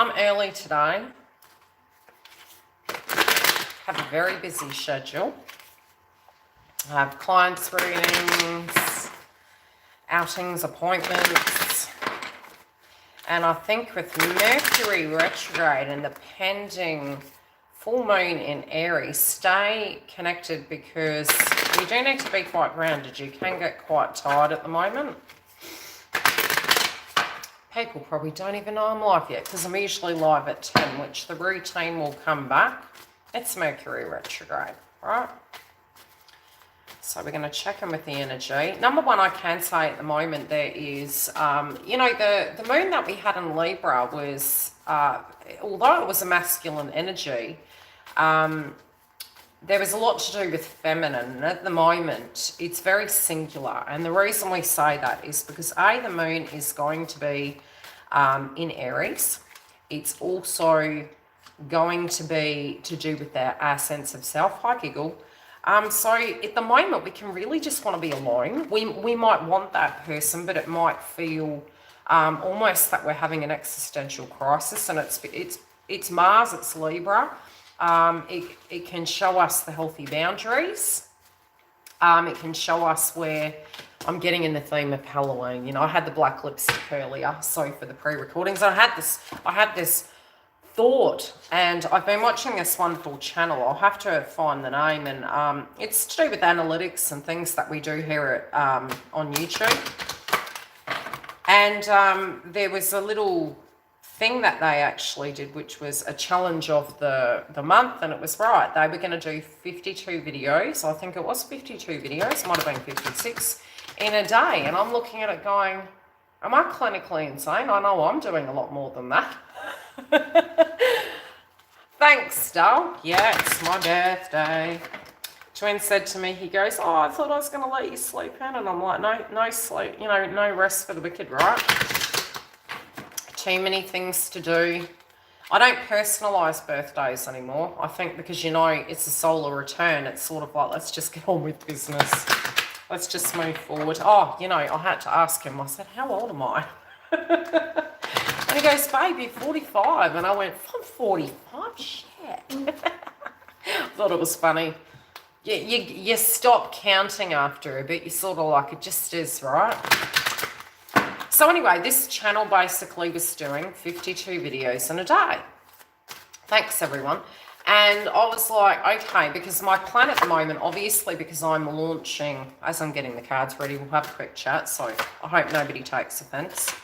I'm early today. Have a very busy schedule. I have clients' readings, outings, appointments. And I think with Mercury retrograde and the pending full moon in Aries, stay connected because you do need to be quite grounded. You can get quite tired at the moment. People probably don't even know I'm live yet because I'm usually live at 10, which the routine will come back. It's Mercury retrograde, right? So we're going to check in with the energy. Number one, I can say at the moment there is, you know, the moon that we had in Libra was, although it was a masculine energy, there was a lot to do with feminine. And at the moment, it's very singular. And the reason we say that is because the moon is going to be in Aries. It's also going to be to do with our sense of self. Hi, Giggle. So at the moment, we can really just want to be alone. We might want that person, but it might feel almost that we're having an existential crisis. And it's Mars, it's Libra. It can show us the healthy boundaries. It can show us where I'm getting in the theme of Halloween. You know, I had the black lipstick earlier, so for the pre-recordings, I had this thought, and I've been watching this wonderful channel. I'll have to find the name, and it's to do with analytics and things that we do here at, on YouTube. And there was a little thing that they actually did, which was a challenge of the month, and it was right. They were going to do 52 videos. I think it was 52 videos. Might have been 56 in a day. And I'm looking at it going, am I clinically insane? I know I'm doing a lot more than that. Thanks, Dal. Yeah, it's my birthday. Twin said to me, he goes, oh, I thought I was going to let you sleep in. And I'm like, no sleep, you know, no rest for the wicked, right? Too many things to do. I don't personalize birthdays anymore. I think because, you know, it's a solar return. It's sort of like, let's just get on with business. Let's just move forward. Oh, you know, I had to ask him. I said, how old am I? And he goes, babe, you're 45. And I went, I'm 45? Shit. I thought it was funny. You stop counting after a bit. You sort of like, it just is, right? So anyway, this channel basically was doing 52 videos in a day. Thanks, everyone. And I was like, okay, because my plan at the moment, obviously, because I'm launching, as I'm getting the cards ready, we'll have a quick chat, so I hope nobody takes offense.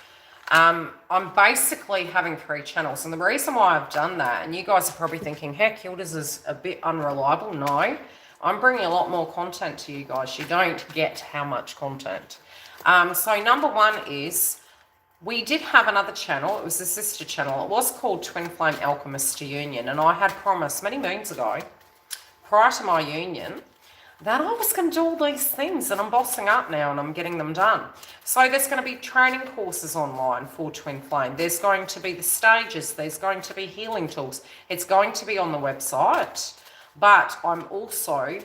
I'm basically having 3 channels, and the reason why I've done that, and you guys are probably thinking, heck, YILDIZ is a bit unreliable. No, I'm bringing a lot more content to you guys. You don't get how much content. So number one is, we did have another channel. It was a sister channel. It was called Twin Flame Alchemist to Union. And I had promised many moons ago, prior to my union, that I was going to do all these things. And I'm bossing up now and I'm getting them done. So there's going to be training courses online for Twin Flame. There's going to be the stages. There's going to be healing tools. It's going to be on the website. But I'm also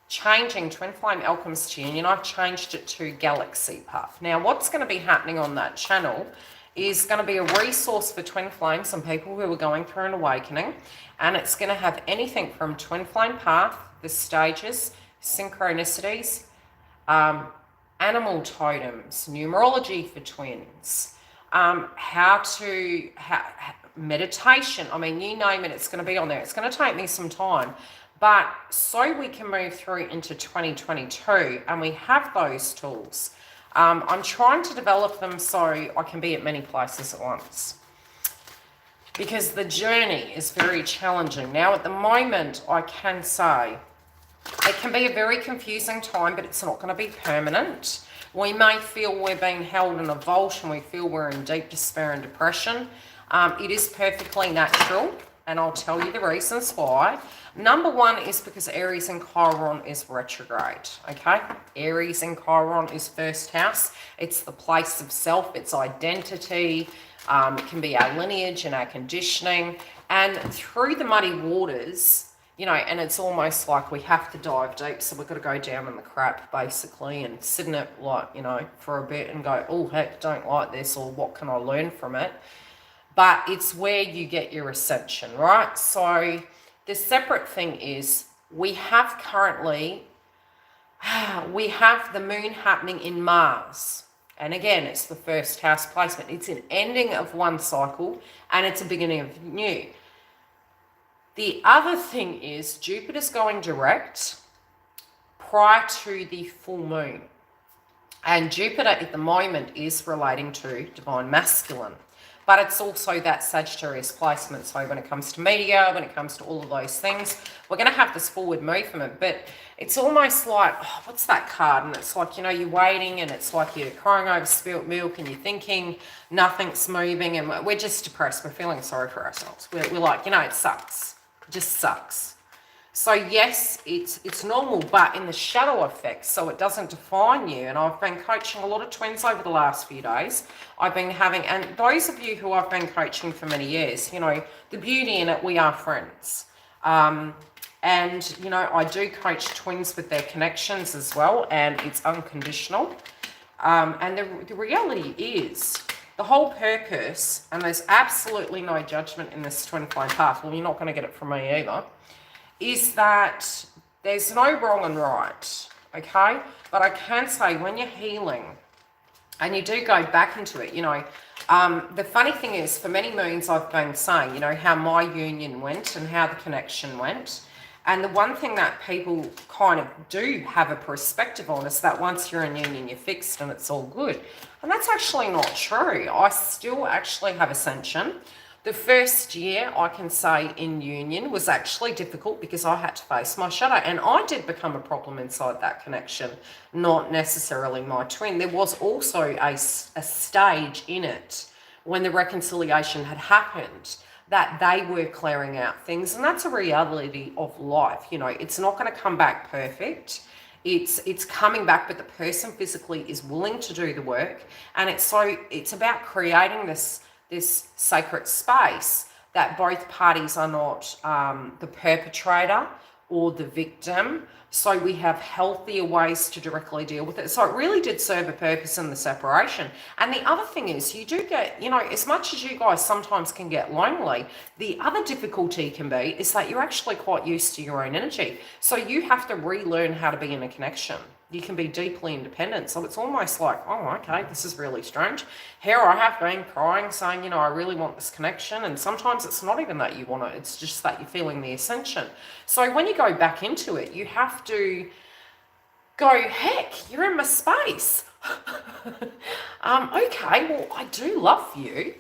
changing Twin Flame Alchemist to Union. I've changed it to Galaxy Path. Now, what's going to be happening on that channel is going to be a resource for Twin Flames and people who are going through an awakening. And it's going to have anything from Twin Flame Path, the stages, synchronicities, animal totems, numerology for twins, meditation. I mean, you name it, it's going to be on there. It's going to take me some time. But so we can move through into 2022 and we have those tools, I'm trying to develop them so I can be at many places at once. Because the journey is very challenging. Now, at the moment, I can say it can be a very confusing time, but it's not going to be permanent. We may feel we're being held in a vault and we feel we're in deep despair and depression. It is perfectly natural, and I'll tell you the reasons why. Number one is because Aries and Chiron is retrograde, okay? Aries and Chiron is first house. It's the place of self, it's identity. It can be our lineage and our conditioning. And through the muddy waters, you know, and it's almost like we have to dive deep. So we've got to go down in the crap, basically, and sit in it, like, you know, for a bit and go, oh, heck, don't like this, or what can I learn from it? but it's where you get your ascension, right? So the separate thing is we have currently, we have the moon happening in Mars. And again, it's the first house placement. It's an ending of one cycle and it's a beginning of new. The other thing is Jupiter's going direct prior to the full moon. And Jupiter at the moment is relating to divine masculine. But it's also that Sagittarius placement. So when it comes to media, when it comes to all of those things, we're going to have this forward movement. But it's almost like, oh, what's that card? And it's like, you know, you're waiting and it's like you're crying over spilt milk and you're thinking nothing's moving and we're just depressed. We're feeling sorry for ourselves. We're like, you know, it sucks. It just sucks. So yes, it's normal, but in the shadow effect, so it doesn't define you. And I've been coaching a lot of twins over the last few days. I've been having, and those of you who I've been coaching for many years, you know, the beauty in it, we are friends. And, you know, I do coach twins with their connections as well, and it's unconditional. And the reality is, the whole purpose, and there's absolutely no judgment in this twin flame path, well, you're not going to get it from me either, is that there's no wrong and right, okay? But I can say when you're healing and you do go back into it, you know, the funny thing is for many moons I've been saying, you know, how my union went and how the connection went. And the one thing that people kind of do have a perspective on is that once you're in union, you're fixed and it's all good. And that's actually not true. I still actually have ascension. The first year, I can say, in union was actually difficult because I had to face my shadow. And I did become a problem inside that connection, not necessarily my twin. There was also a stage in it when the reconciliation had happened that they were clearing out things. And that's a reality of life. You know, it's not going to come back perfect. It's coming back, but the person physically is willing to do the work. And it's about creating this sacred space that both parties are not the perpetrator or the victim. So we have healthier ways to directly deal with it. So it really did serve a purpose in the separation. And the other thing is you do get, you know, as much as you guys sometimes can get lonely, the other difficulty can be is that you're actually quite used to your own energy. So you have to relearn how to be in a connection. You can be deeply independent. So it's almost like, oh, okay, this is really strange. Here I have been crying, saying, you know, I really want this connection. And sometimes it's not even that you want it. It's just that you're feeling the ascension. So when you go back into it, you have to go, heck, you're in my space. Okay, well, I do love you.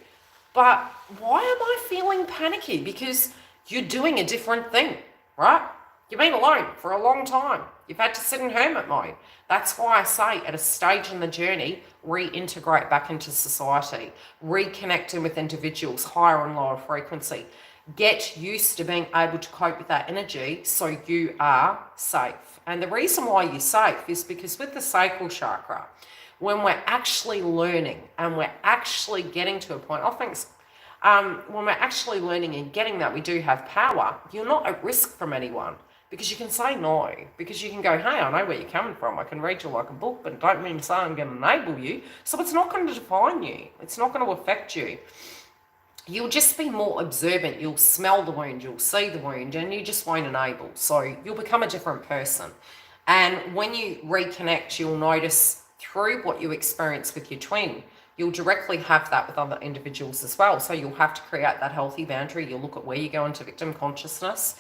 But why am I feeling panicky? Because you're doing a different thing, right? You've been alone for a long time. You've had to sit in hermit mode. That's why I say at a stage in the journey, reintegrate back into society, reconnecting with individuals, higher and lower frequency. Get used to being able to cope with that energy so you are safe. And the reason why you're safe is because with the sacral chakra, when we're actually learning and we're actually getting to a point, I think when we're actually learning and getting that we do have power, you're not at risk from anyone. Because you can say no, because you can go, hey, I know where you're coming from. I can read you like a book, but don't mean to say I'm going to enable you. So it's not going to define you. It's not going to affect you. You'll just be more observant. You'll smell the wound. You'll see the wound, and you just won't enable. So you'll become a different person. And when you reconnect, you'll notice through what you experience with your twin, you'll directly have that with other individuals as well. So you'll have to create that healthy boundary. You'll look at where you go into victim consciousness.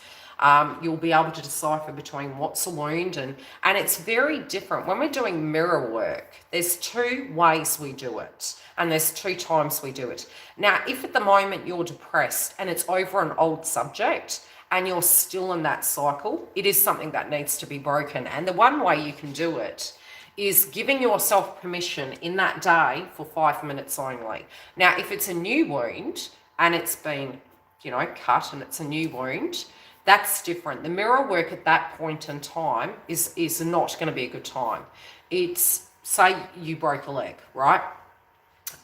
You'll be able to decipher between what's a wound and it's very different. When we're doing mirror work, there's two ways we do it and there's two times we do it. Now, if at the moment you're depressed and it's over an old subject and you're still in that cycle, it is something that needs to be broken. And the one way you can do it is giving yourself permission in that day for 5 minutes only. Now, if it's a new wound and it's been, you know, cut and it's a new wound, that's different. The mirror work at that point in time is not going to be a good time. It's, say you broke a leg, right?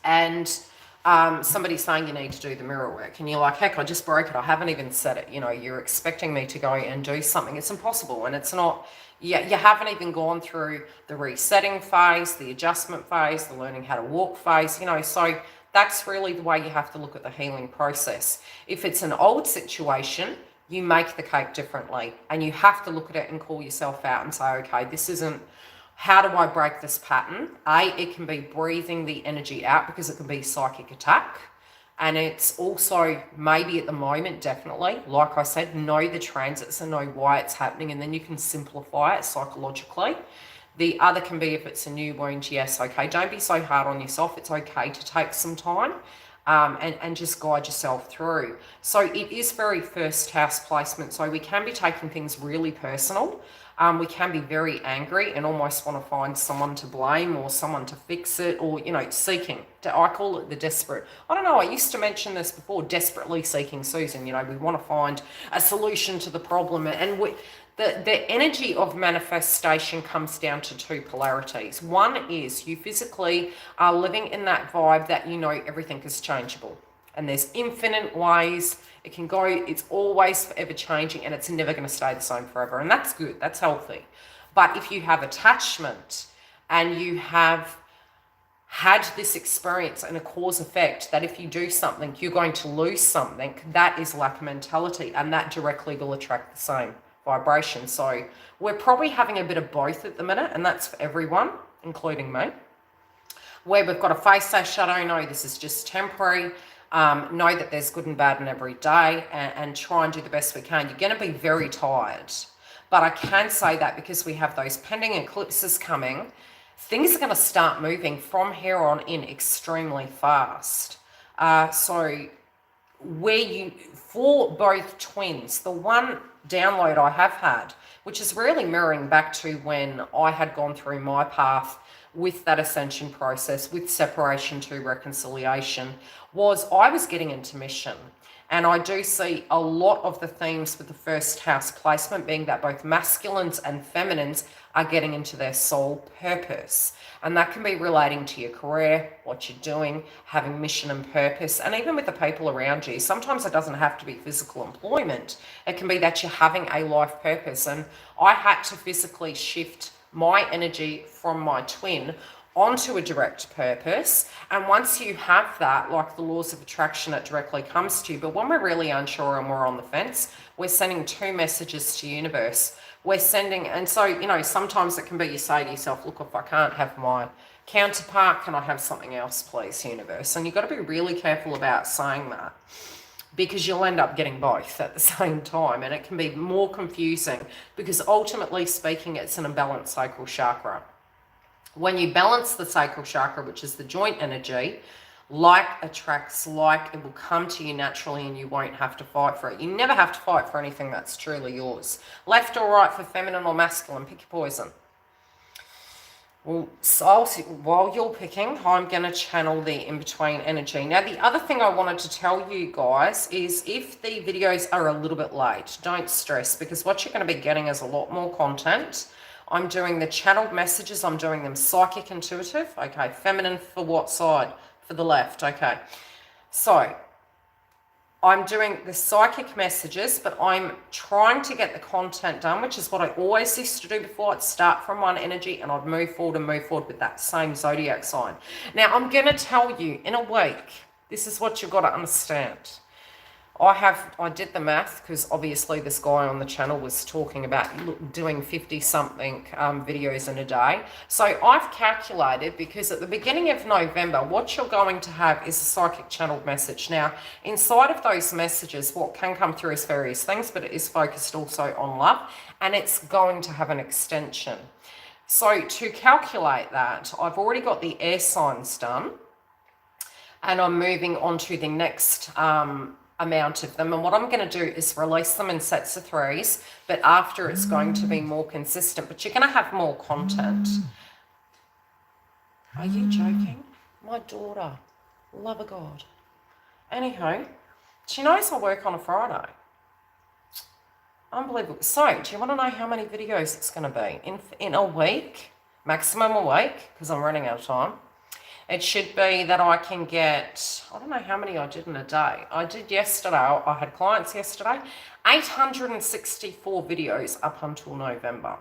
And somebody's saying you need to do the mirror work and you're like, heck, I just broke it. I haven't even said it. You know, you're expecting me to go and do something. It's impossible. And it's not, you haven't even gone through the resetting phase, the adjustment phase, the learning how to walk phase, you know, so That's really the way you have to look at the healing process. If it's an old situation, you make the cake differently, and you have to look at it and call yourself out and say, okay, this isn't, how do I break this pattern? It can be breathing the energy out, because it can be psychic attack. And it's also, maybe at the moment, definitely, like I said, know the transits and know why it's happening, and then you can simplify it psychologically. The other can be if it's a new wound, yes, okay, don't be so hard on yourself. It's okay to take some time and just guide yourself through. So it is very first house placement, so we can be taking things really personal. We can be very angry and almost want to find someone to blame or someone to fix it, or, you know, seeking. I call it the desperate. I don't know, I used to mention this before, desperately seeking Susan. You know, we want to find a solution to the problem. And the energy of manifestation comes down to two polarities. One is you physically are living in that vibe that you know everything is changeable. And there's infinite ways it can go. It's always forever changing, and it's never going to stay the same forever. And that's good. That's healthy. But if you have attachment and you have had this experience and a cause effect that if you do something, you're going to lose something, that is lack mentality, and that directly will attract the same vibration. So we're probably having a bit of both at the minute, and that's for everyone, including me. Where we've got to face our shadow, no, this is just temporary. Know that there's good and bad in every day, and try and do the best we can. You're going to be very tired, but I can say that because we have those pending eclipses coming, things are going to start moving from here on in extremely fast. So for both twins, the one download I have had, which is really mirroring back to when I had gone through my path with that ascension process, with separation to reconciliation, was I was getting intermission. And I do see a lot of the themes with the first house placement being that both masculines and feminines are getting into their soul purpose. And that can be relating to your career, what you're doing, having mission and purpose, and even with the people around you. Sometimes it doesn't have to be physical employment. It can be that you're having a life purpose. And I had to physically shift my energy from my twin onto a direct purpose. And once you have that, like the laws of attraction, it directly comes to you. But when we're really unsure and we're on the fence, we're sending two messages to universe. We're sending, and so, you know, sometimes it can be you say to yourself, look, if I can't have my counterpart, can I have something else, please, universe? And you've got to be really careful about saying that, because you'll end up getting both at the same time, and it can be more confusing, because ultimately speaking, it's an imbalanced sacral chakra. When you balance the sacral chakra, which is the joint energy, like attracts like, it will come to you naturally, and you won't have to fight for it. You never have to fight for anything that's truly yours. Left or right for feminine or masculine, pick your poison. Well, so while you're picking, I'm going to channel the in-between energy. Now, the other thing I wanted to tell you guys is if the videos are a little bit late, don't stress, because what you're going to be getting is a lot more content. I'm doing the channeled messages. I'm doing them psychic, intuitive. Okay, feminine for what side? For the left. Okay. So I'm doing the psychic messages, but I'm trying to get the content done, which is what I always used to do before. I'd start from one energy and I'd move forward with that same zodiac sign. Now, I'm going to tell you in a week, this is what you've got to understand. I did the math, because obviously this guy on the channel was talking about doing 50-something videos in a day. So I've calculated, because at the beginning of November, what you're going to have is a psychic channeled message. Now, inside of those messages, what can come through is various things, but it is focused also on love, and it's going to have an extension. So to calculate that, I've already got the air signs done, and I'm moving on to the next amount of them, and what I'm going to do is release them in sets of 3s, but after it's going to be more consistent, but you're going to have more content. Are you joking? My daughter, love of God. Anyhow, she knows I work on a Friday. Unbelievable. So do you want to know how many videos it's going to be in a week? Maximum a week, because I'm running out of time. It should be that I can get, I don't know how many I did in a day. I did yesterday, I had clients yesterday, 864 videos up until November.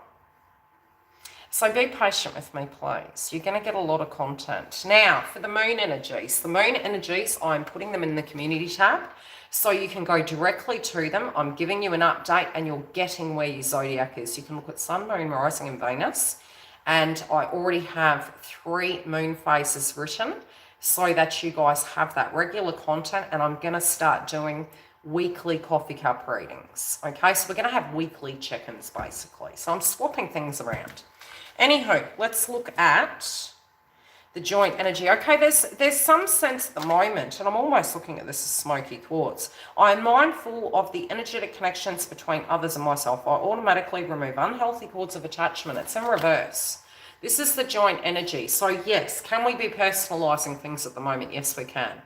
So be patient with me, please. You're going to get a lot of content. Now, for the moon energies. The moon energies, I'm putting them in the community tab, so you can go directly to them. I'm giving you an update and you're getting where your zodiac is. You can look at Sun, Moon, Rising and Venus. And I already have 3 moon phases written so that you guys have that regular content. And I'm going to start doing weekly coffee cup readings. Okay, so we're going to have weekly check-ins basically. So I'm swapping things around. Anywho, let's look at the joint energy. Okay, there's some sense at the moment, and I'm almost looking at this as smoky quartz. I'm mindful of the energetic connections between others and myself. I automatically remove unhealthy cords of attachment. It's in reverse. This is the joint energy. So yes, can we be personalizing things at the moment? Yes, we can.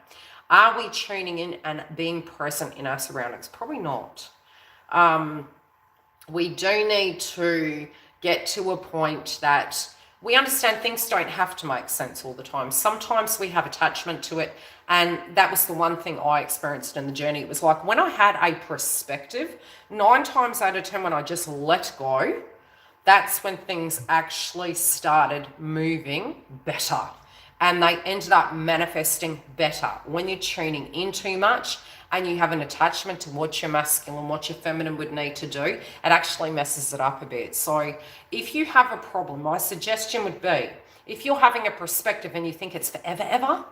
Are we tuning in and being present in our surroundings? Probably not. We do need to get to a point that we understand things don't have to make sense all the time. Sometimes we have attachment to it. And that was the one thing I experienced in the journey. It was like when I had a perspective, 9 times out of 10, when I just let go, that's when things actually started moving better. And they ended up manifesting better. When you're tuning in too much and you have an attachment to what your masculine, what your feminine would need to do, it actually messes it up a bit. So if you have a problem, my suggestion would be, if you're having a perspective and you think it's forever, ever,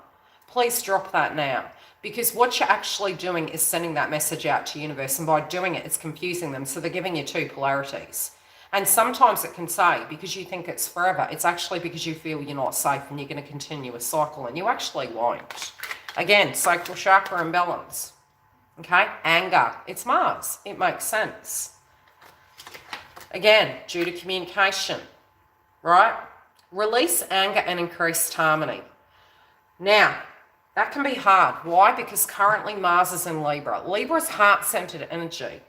please drop that now. Because what you're actually doing is sending that message out to the universe. And by doing it, it's confusing them. So they're giving you 2 polarities. And sometimes it can say, because you think it's forever, it's actually because you feel you're not safe and you're going to continue a cycle, and you actually won't. Again, sacral chakra imbalance. Okay, anger, it's Mars. It makes sense. Again, due to communication, right? Release anger and increase harmony. Now, that can be hard. Why? Because currently Mars is in Libra. Libra is heart-centered energy.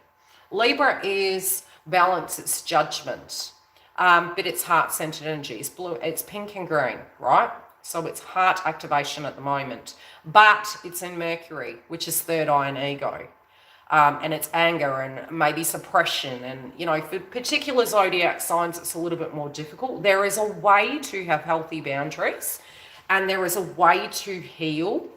Libra is balance, it's judgment, but it's heart-centered energy. It's blue, it's pink and green, right? So it's heart activation at the moment, but it's in Mercury, which is third eye and ego, and it's anger and maybe suppression. And you know, for particular zodiac signs, it's a little bit more difficult. There is a way to have healthy boundaries, and there is a way to heal,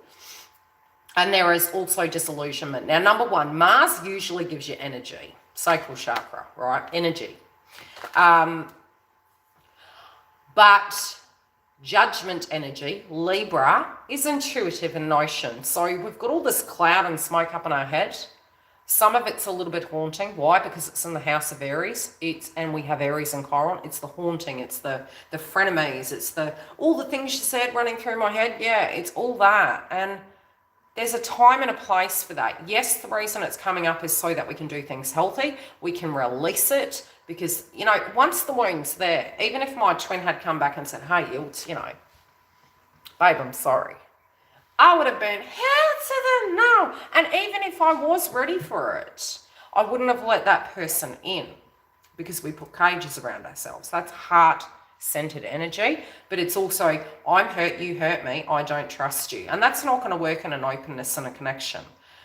and there is also disillusionment. Now, number 1, Mars usually gives you energy. Sacral chakra, right? Energy. But judgment energy, Libra, is intuitive in notion. So we've got all this cloud and smoke up in our head. Some of it's a little bit haunting. Why? Because it's in the house of Aries. And we have Aries and Chiron. It's the haunting. It's the frenemies. It's all the things you said running through my head. Yeah, it's all that. And there's a time and a place for that. Yes, the reason it's coming up is so that we can do things healthy. We can release it because, you know, once the wound's there, even if my twin had come back and said, hey, Yilds, you know, babe, I'm sorry, I would have been, hell to the no. And even if I was ready for it, I wouldn't have let that person in because we put cages around ourselves. That's heart-centered energy, but it's also, I'm hurt, you hurt me, I don't trust you. And that's not going to work in an openness and a connection.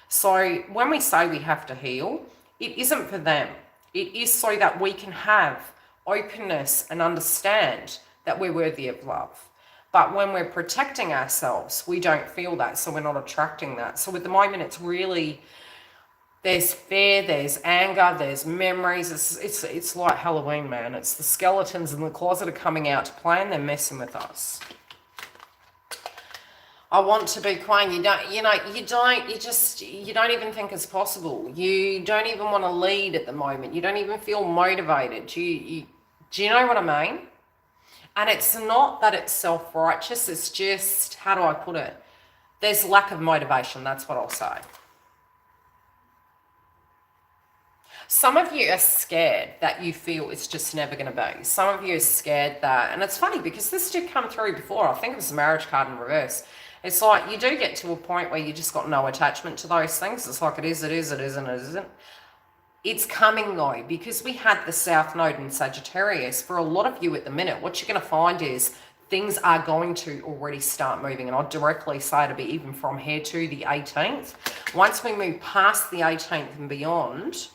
So when we say we have to heal, it isn't for them. It is so that we can have openness and understand that we're worthy of love. But when we're protecting ourselves, we don't feel that, so we're not attracting that. So at the moment, it's really, there's fear, there's anger, there's memories. It's like Halloween, man. It's the skeletons in the closet are coming out to play and they're messing with us. I want to be queen. You don't even think it's possible. You don't even want to lead at the moment. You don't even feel motivated. Do you know what I mean? And it's not that it's self-righteous. It's just, how do I put it? There's lack of motivation. That's what I'll say. Some of you are scared that you feel it's just never going to be. Some of you are scared that, and it's funny because this did come through before. I think it was the marriage card in reverse. It's like you do get to a point where you just got no attachment to those things. It's like it is, it isn't, it isn't. It's coming though, because we had the South Node in Sagittarius. For a lot of you at the minute, what you're going to find is things are going to already start moving. And I'll directly say to be even from here to the 18th. Once we move past the 18th and beyond,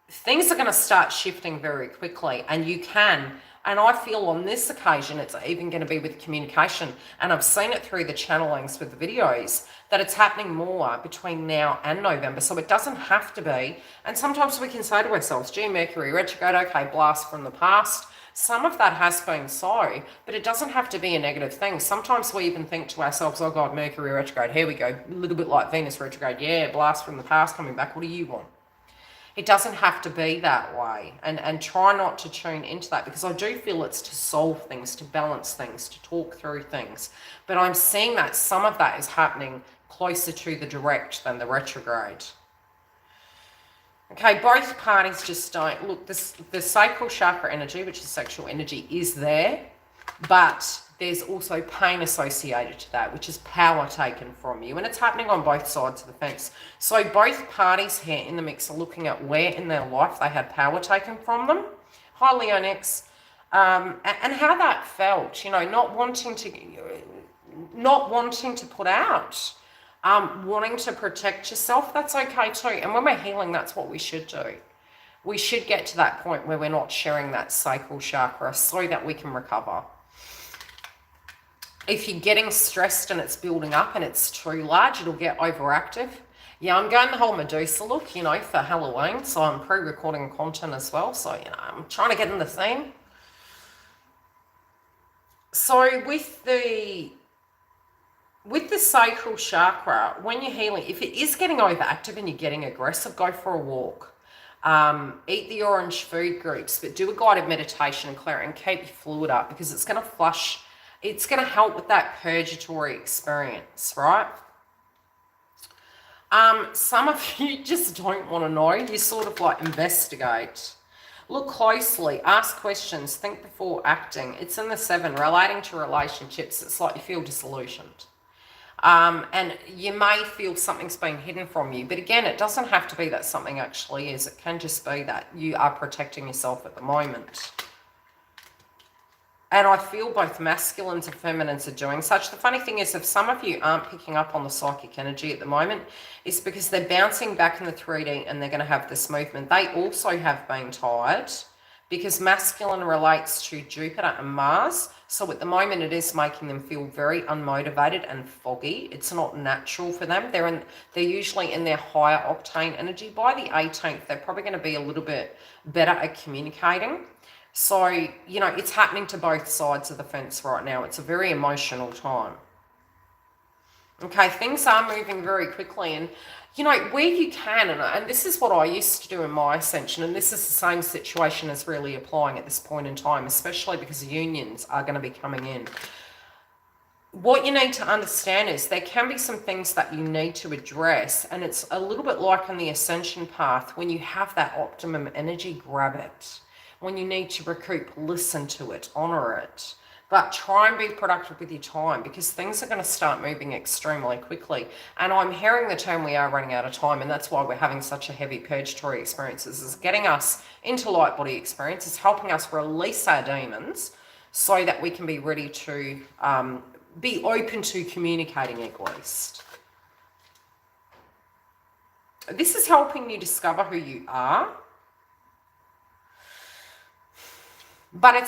things are going to start shifting very quickly, and you can. And I feel on this occasion, it's even going to be with communication. And I've seen it through the channelings with the videos that it's happening more between now and November. So it doesn't have to be. And sometimes we can say to ourselves, gee, Mercury retrograde, okay, blast from the past. Some of that has been so, but it doesn't have to be a negative thing. Sometimes we even think to ourselves, oh God, Mercury retrograde, here we go. A little bit like Venus retrograde. Yeah, blast from the past coming back. What do you want? It doesn't have to be that way, and try not to tune into that, because I do feel it's to solve things, to balance things, to talk through things. But I'm seeing that some of that is happening closer to the direct than the retrograde. Okay, both parties just don't look. The sacral chakra energy, which is sexual energy, is there, but there's also pain associated to that, which is power taken from you. And it's happening on both sides of the fence. So both parties here in the mix are looking at where in their life they had power taken from them. Hi, Leonix. And how that felt, you know, not wanting to put out, wanting to protect yourself. That's okay too. And when we're healing, that's what we should do. We should get to that point where we're not sharing that sacral chakra so that we can recover. If you're getting stressed and it's building up and it's too large, it'll get overactive. Yeah, I'm going the whole Medusa look, you know, for Halloween. So I'm pre-recording content as well. So, you know, I'm trying to get in the theme. So with the sacral chakra, when you're healing, if it is getting overactive and you're getting aggressive, go for a walk. Eat the orange food groups, but do a guided meditation and clear it, and keep your fluid up, because it's going to flush. It's going to help with that purgatory experience, right? Some of you just don't want to know. You sort of like investigate. Look closely, ask questions, think before acting. It's in the 7, relating to relationships. It's like you feel disillusioned. And you may feel something's been hidden from you. But again, it doesn't have to be that something actually is. It can just be that you are protecting yourself at the moment. And I feel both masculines and feminines are doing such. The funny thing is, if some of you aren't picking up on the psychic energy at the moment, it's because they're bouncing back in the 3D and they're going to have this movement. They also have been tired, because masculine relates to Jupiter and Mars. So at the moment, it is making them feel very unmotivated and foggy. It's not natural for them. They're usually in their higher octane energy. By the 18th, they're probably going to be a little bit better at communicating. So, you know, it's happening to both sides of the fence right now. It's a very emotional time. Okay, things are moving very quickly. And, you know, where you can, and this is what I used to do in my ascension, and this is the same situation as really applying at this point in time, especially because unions are going to be coming in. What you need to understand is there can be some things that you need to address, and it's a little bit like on the ascension path. When you have that optimum energy, grab it. When you need to recoup, listen to it, honor it. But try and be productive with your time, because things are going to start moving extremely quickly. And I'm hearing the term, we are running out of time, and that's why we're having such a heavy purgatory experiences. Is getting us into light body experiences, helping us release our demons so that we can be ready to be open to communicating at least. This is helping you discover who you are. But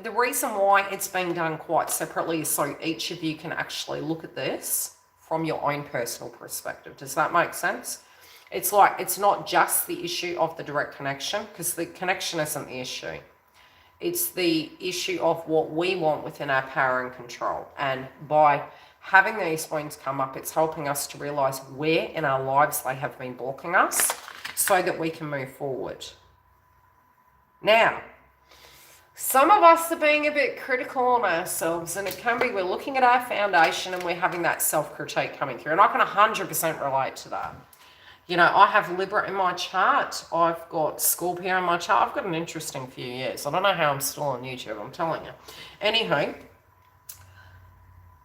the reason why it's being done quite separately is so each of you can actually look at this from your own personal perspective. Does that make sense? It's like, it's not just the issue of the direct connection, because the connection isn't the issue. It's the issue of what we want within our power and control. And by having these points come up, it's helping us to realize where in our lives they have been blocking us so that we can move forward. Now, some of us are being a bit critical on ourselves, and it can be we're looking at our foundation and we're having that self-critique coming through. And I can 100% relate to that. You know, I have Libra in my chart. I've got Scorpio in my chart. I've got an interesting few years. I don't know how I'm still on YouTube, I'm telling you. Anywho,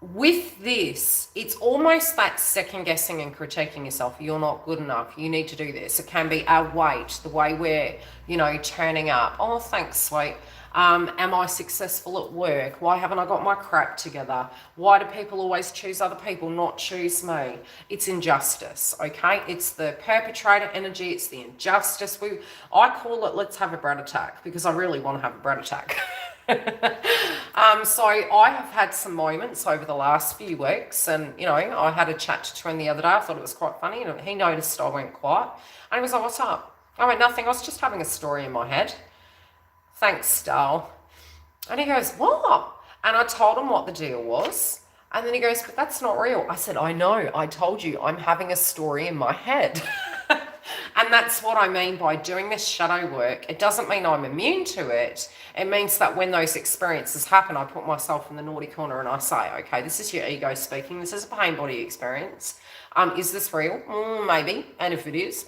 with this, it's almost that second guessing and critiquing yourself. You're not good enough. You need to do this. It can be our weight, the way we're, you know, turning up. Oh, thanks, sweet. Am I successful at work? Why haven't I got my crap together? Why do people always choose other people, not choose me? It's injustice, okay? It's the perpetrator energy. It's the injustice. I call it, let's have a brat attack, because I really want to have a brat attack. So I have had some moments over the last few weeks, and you know, I had a chat to Twin the other day. I thought it was quite funny, and he noticed I went quiet, and he was like, "What's up?" I went, "Nothing. I was just having a story in my head." Thanks, Dal. And he goes, "What?" And I told him what the deal was, and then he goes, "But that's not real." I said, "I know. I told you I'm having a story in my head." And that's what I mean by doing this shadow work. It doesn't mean I'm immune to it. It means that when those experiences happen, I put myself in the naughty corner and I say, okay, this is your ego speaking. This is a pain body experience. Is this real? Maybe. And if it is,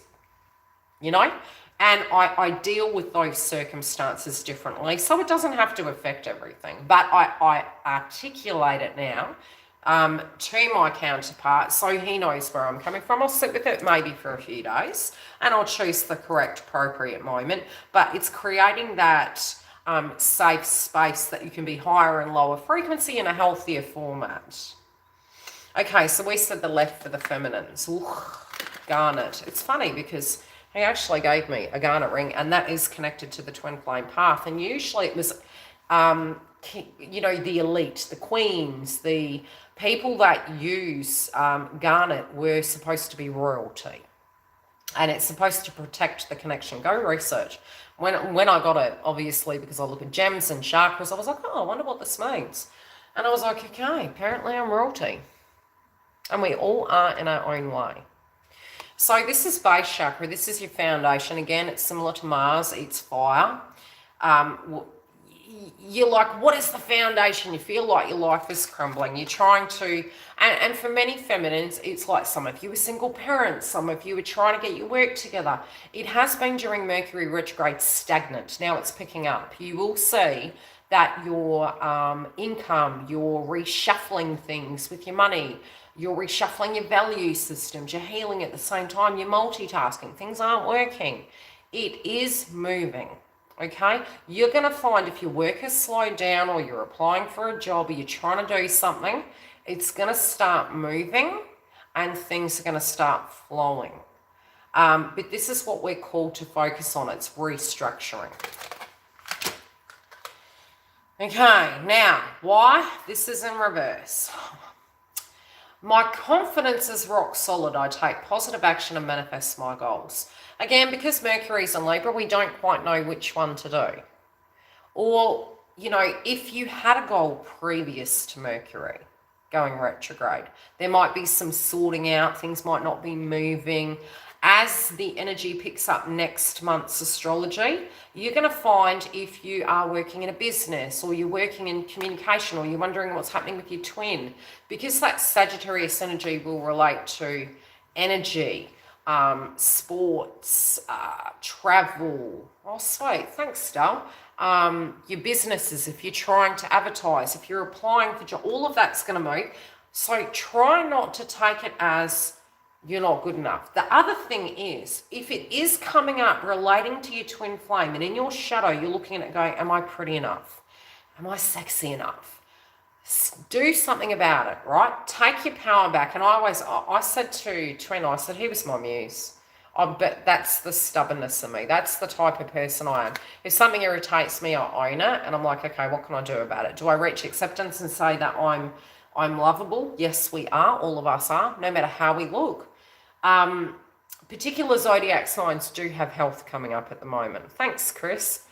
you know, and I deal with those circumstances differently. So it doesn't have to affect everything, but I articulate it now to my counterpart, so he knows where I'm coming from. I'll sit with it maybe for a few days, and I'll choose the correct, appropriate moment. But it's creating that safe space that you can be higher and lower frequency in a healthier format. Okay, so we said the left for the feminines. Ooh, garnet. It's funny because he actually gave me a garnet ring, and that is connected to the twin flame path. And usually it was, you know, the elite, the queens, the people that use garnet were supposed to be royalty. And it's supposed to protect the connection. Go research. When I got it, obviously, because I look at gems and chakras, I was like, oh, I wonder what this means. And I was like, okay, apparently I'm royalty. And we all are in our own way. So this is base chakra. This is your foundation. Again, it's similar to Mars. It's fire. You're like, what is the foundation? You feel like your life is crumbling. You're trying to, and for many feminines, it's like some of you are single parents. Some of you are trying to get your work together. It has been during Mercury retrograde stagnant. Now it's picking up. You will see that your income, you're reshuffling things with your money. You're reshuffling your value systems. You're healing at the same time. You're multitasking. Things aren't working. It is moving. Okay, you're going to find if your work has slowed down, or you're applying for a job, or you're trying to do something, it's going to start moving and things are going to start flowing. But this is what we're called to focus on. It's restructuring. Okay, now, why? This is in reverse. My confidence is rock solid. I take positive action and manifest my goals. Again, because Mercury's in Libra, we don't quite know which one to do. Or, you know, if you had a goal previous to Mercury going retrograde, there might be some sorting out. Things might not be moving. As the energy picks up next month's astrology, you're going to find if you are working in a business, or you're working in communication, or you're wondering what's happening with your twin, because that Sagittarius energy will relate to energy, sports, travel. Oh, sweet. Thanks, Dal. Your businesses, if you're trying to advertise, if you're applying for jobs, all of that's going to move. So try not to take it as you're not good enough. The other thing is, if it is coming up relating to your twin flame, and in your shadow, you're looking at it going, am I pretty enough? Am I sexy enough? Do something about it, right? Take your power back. And I said to Twin, I said, he was my muse. But that's the stubbornness of me. That's the type of person I am. If something irritates me, I own it. And I'm like, okay, what can I do about it? Do I reach acceptance and say that I'm lovable? Yes, we are. All of us are, no matter how we look. Particular zodiac signs do have health coming up at the moment. Thanks, Chris.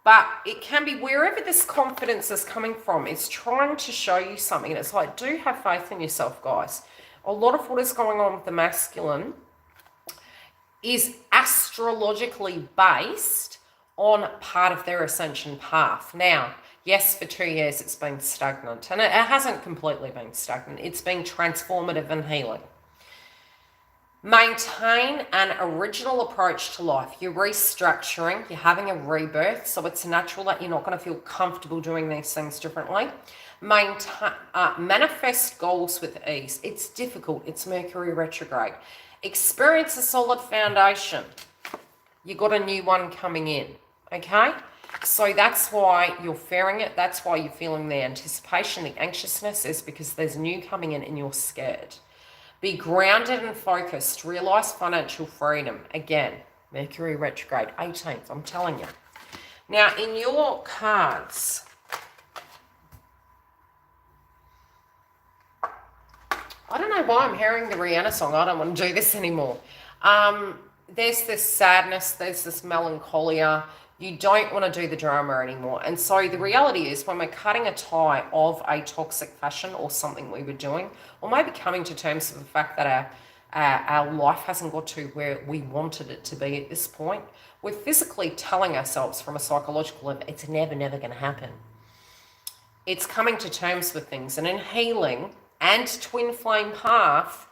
But it can be wherever this confidence is coming from. It's trying to show you something. And it's like, do have faith in yourself, guys. A lot of what is going on with the masculine is astrologically based on part of their ascension path. Now, yes, for 2 years it's been stagnant. And it hasn't completely been stagnant. It's been transformative and healing. Maintain an original approach to life. You're restructuring, you're having a rebirth, so it's natural that you're not going to feel comfortable doing these things differently. Manifest goals with ease. It's difficult. It's Mercury retrograde. Experience a solid foundation. You got a new one coming in, okay? So that's why you're fearing it. That's why you're feeling the anticipation, the anxiousness is because there's new coming in and you're scared. Be grounded and focused. Realize financial freedom. Again, Mercury retrograde, 18th, I'm telling you. Now, in your cards, I don't know why I'm hearing the Rihanna song. I don't want to do this anymore. There's this sadness. There's this melancholia. You don't want to do the drama anymore. And so the reality is when we're cutting a tie of a toxic fashion or something we were doing, or maybe coming to terms with the fact that our life hasn't got to where we wanted it to be at this point, we're physically telling ourselves from a psychological level, it's never going to happen. It's coming to terms with things. And in healing and twin flame path,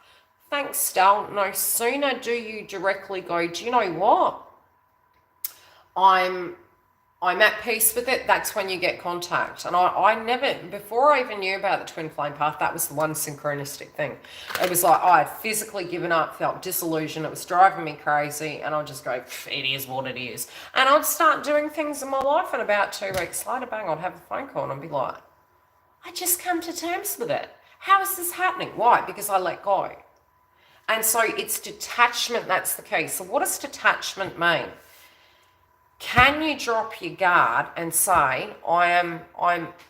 thanks, Dal, no sooner do you directly go, do you know what? I'm at peace with it. That's when you get contact. And I never, before I even knew about the twin flame path, that was the one synchronistic thing. It was like I had physically given up, felt disillusioned. It was driving me crazy. And I'd just go, it is what it is. And I'd start doing things in my life. And about 2 weeks later, bang, I'd have a phone call and I'd be like, I just come to terms with it. How is this happening? Why? Because I let go. And so it's detachment. That's the key. So what does detachment mean? Can you drop your guard and say, I'm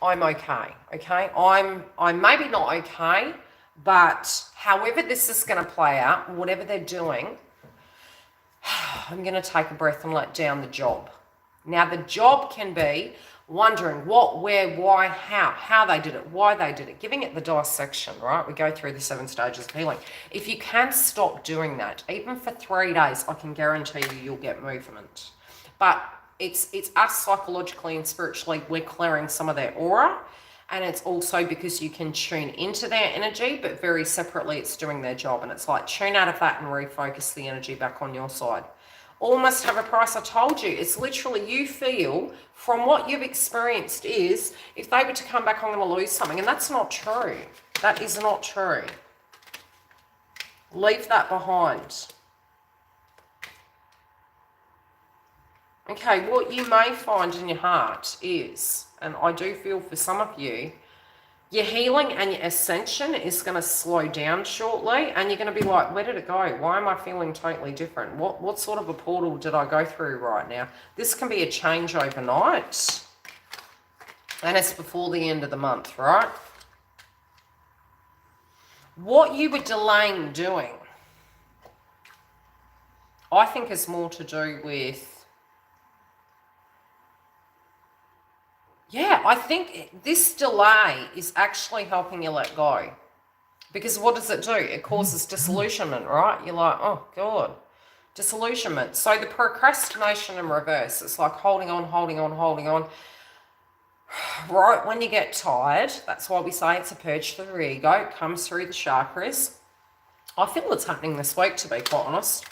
okay, okay? I'm maybe not okay, but however this is going to play out, whatever they're doing, I'm going to take a breath and let down the job. Now, the job can be wondering what, where, why, how they did it, why they did it, giving it the dissection, right? We go through the 7 stages of healing. If you can stop doing that, even for 3 days, I can guarantee you'll get movement. But it's us psychologically and spiritually, we're clearing some of their aura. And it's also because you can tune into their energy, but very separately it's doing their job. And it's like tune out of that and refocus the energy back on your side. All must have a price. I told you, it's literally you feel from what you've experienced is if they were to come back, I'm going to lose something. And that's not true. That is not true. Leave that behind. Okay, what you may find in your heart is, and I do feel for some of you, your healing and your ascension is going to slow down shortly, and you're going to be like, where did it go? Why am I feeling totally different? What sort of a portal did I go through right now? This can be a change overnight, and it's before the end of the month, right? What you were delaying doing, I think is more to do with, yeah, I think this delay is actually helping you let go. Because what does it do? It causes disillusionment, right? You're like, oh, God, disillusionment. So the procrastination in reverse, it's like holding on. Right when you get tired, that's why we say it's a purge through the ego. It comes through the chakras. I feel it's happening this week, to be quite honest.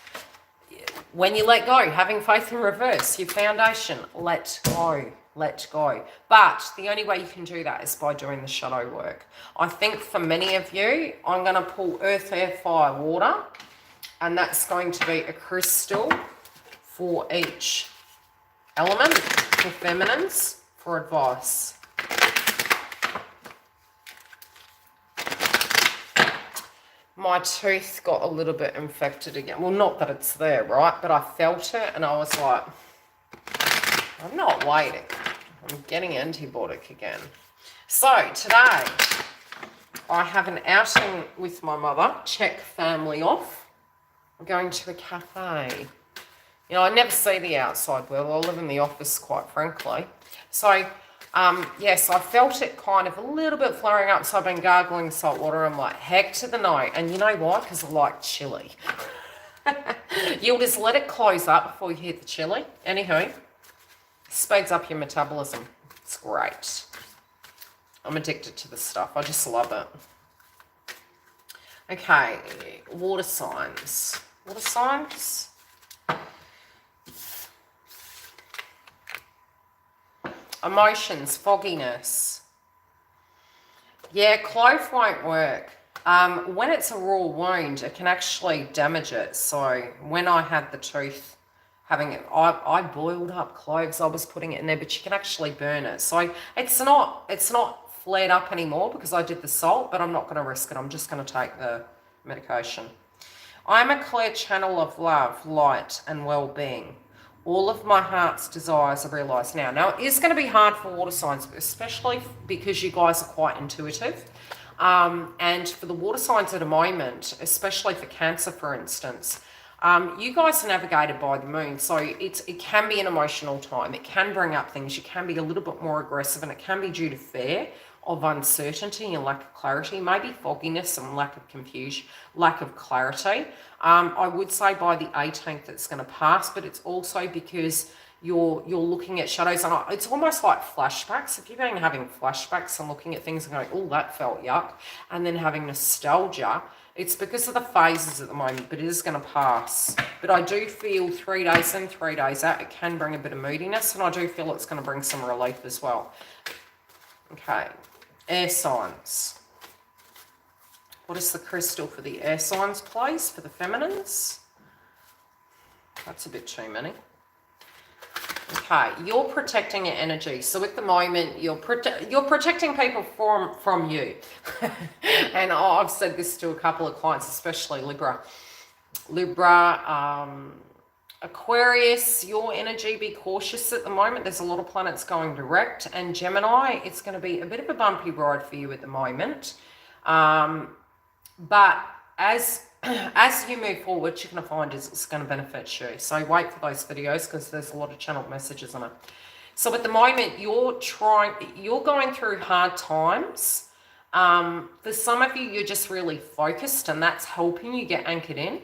When you let go, having faith in reverse, your foundation, let go. Let go. But the only way you can do that is by doing the shadow work. I think for many of you, I'm going to pull earth, air, fire, water. And that's going to be a crystal for each element, for feminines, for advice. My tooth got a little bit infected again. Well, not that it's there, right? But I felt it and I was like, I'm not waiting. I'm getting antibiotic again. So today, I have an outing with my mother. Check family off. I'm going to a cafe. You know, I never see the outside world. I live in the office, quite frankly. So, yes, I felt it kind of a little bit flaring up. So I've been gargling salt water. I'm like, heck to the no. And you know why? Because I like chili. You'll just let it close up before you hit the chili. Anywho. Speeds up your metabolism. It's great. I'm addicted to this stuff. I just love it. Okay, water signs. Water signs. Emotions, fogginess. Yeah, clove won't work. When it's a raw wound, it can actually damage it. So when I had the tooth having it, I boiled up cloves. I was putting it in there, but you can actually burn it. So it's not flared up anymore because I did the salt, but I'm not going to risk it. I'm just going to take the medication. I'm a clear channel of love, light, and well-being. All of my heart's desires are realised now. Now, it is going to be hard for water signs, especially because you guys are quite intuitive. And for the water signs at the moment, especially for Cancer, for instance, you guys are navigated by the moon. So it can be an emotional time. It can bring up things. You can be a little bit more aggressive, and it can be due to fear of uncertainty and lack of clarity, maybe fogginess and lack of confusion, lack of clarity. I would say by the 18th it's going to pass, but it's also because you're looking at shadows, and it's almost like flashbacks. If you've been having flashbacks and looking at things and going, oh, that felt yuck, and then having nostalgia, it's because of the phases at the moment, but it is going to pass. But I do feel 3 days in, 3 days out, it can bring a bit of moodiness, and I do feel it's going to bring some relief as well. Okay, air signs. What is the crystal for the air signs, please, for the feminines? That's a bit too many. Okay, you're protecting your energy. So at the moment, you're protecting people from you. And I've said this to a couple of clients, especially Libra, Aquarius, your energy, be cautious at the moment. There's a lot of planets going direct. And Gemini, it's going to be a bit of a bumpy ride for you at the moment. But as you move forward, you're going to find it's going to benefit you. So wait for those videos because there's a lot of channeled messages on it. So at the moment, you're going through hard times. For some of you, you're just really focused, and that's helping you get anchored in.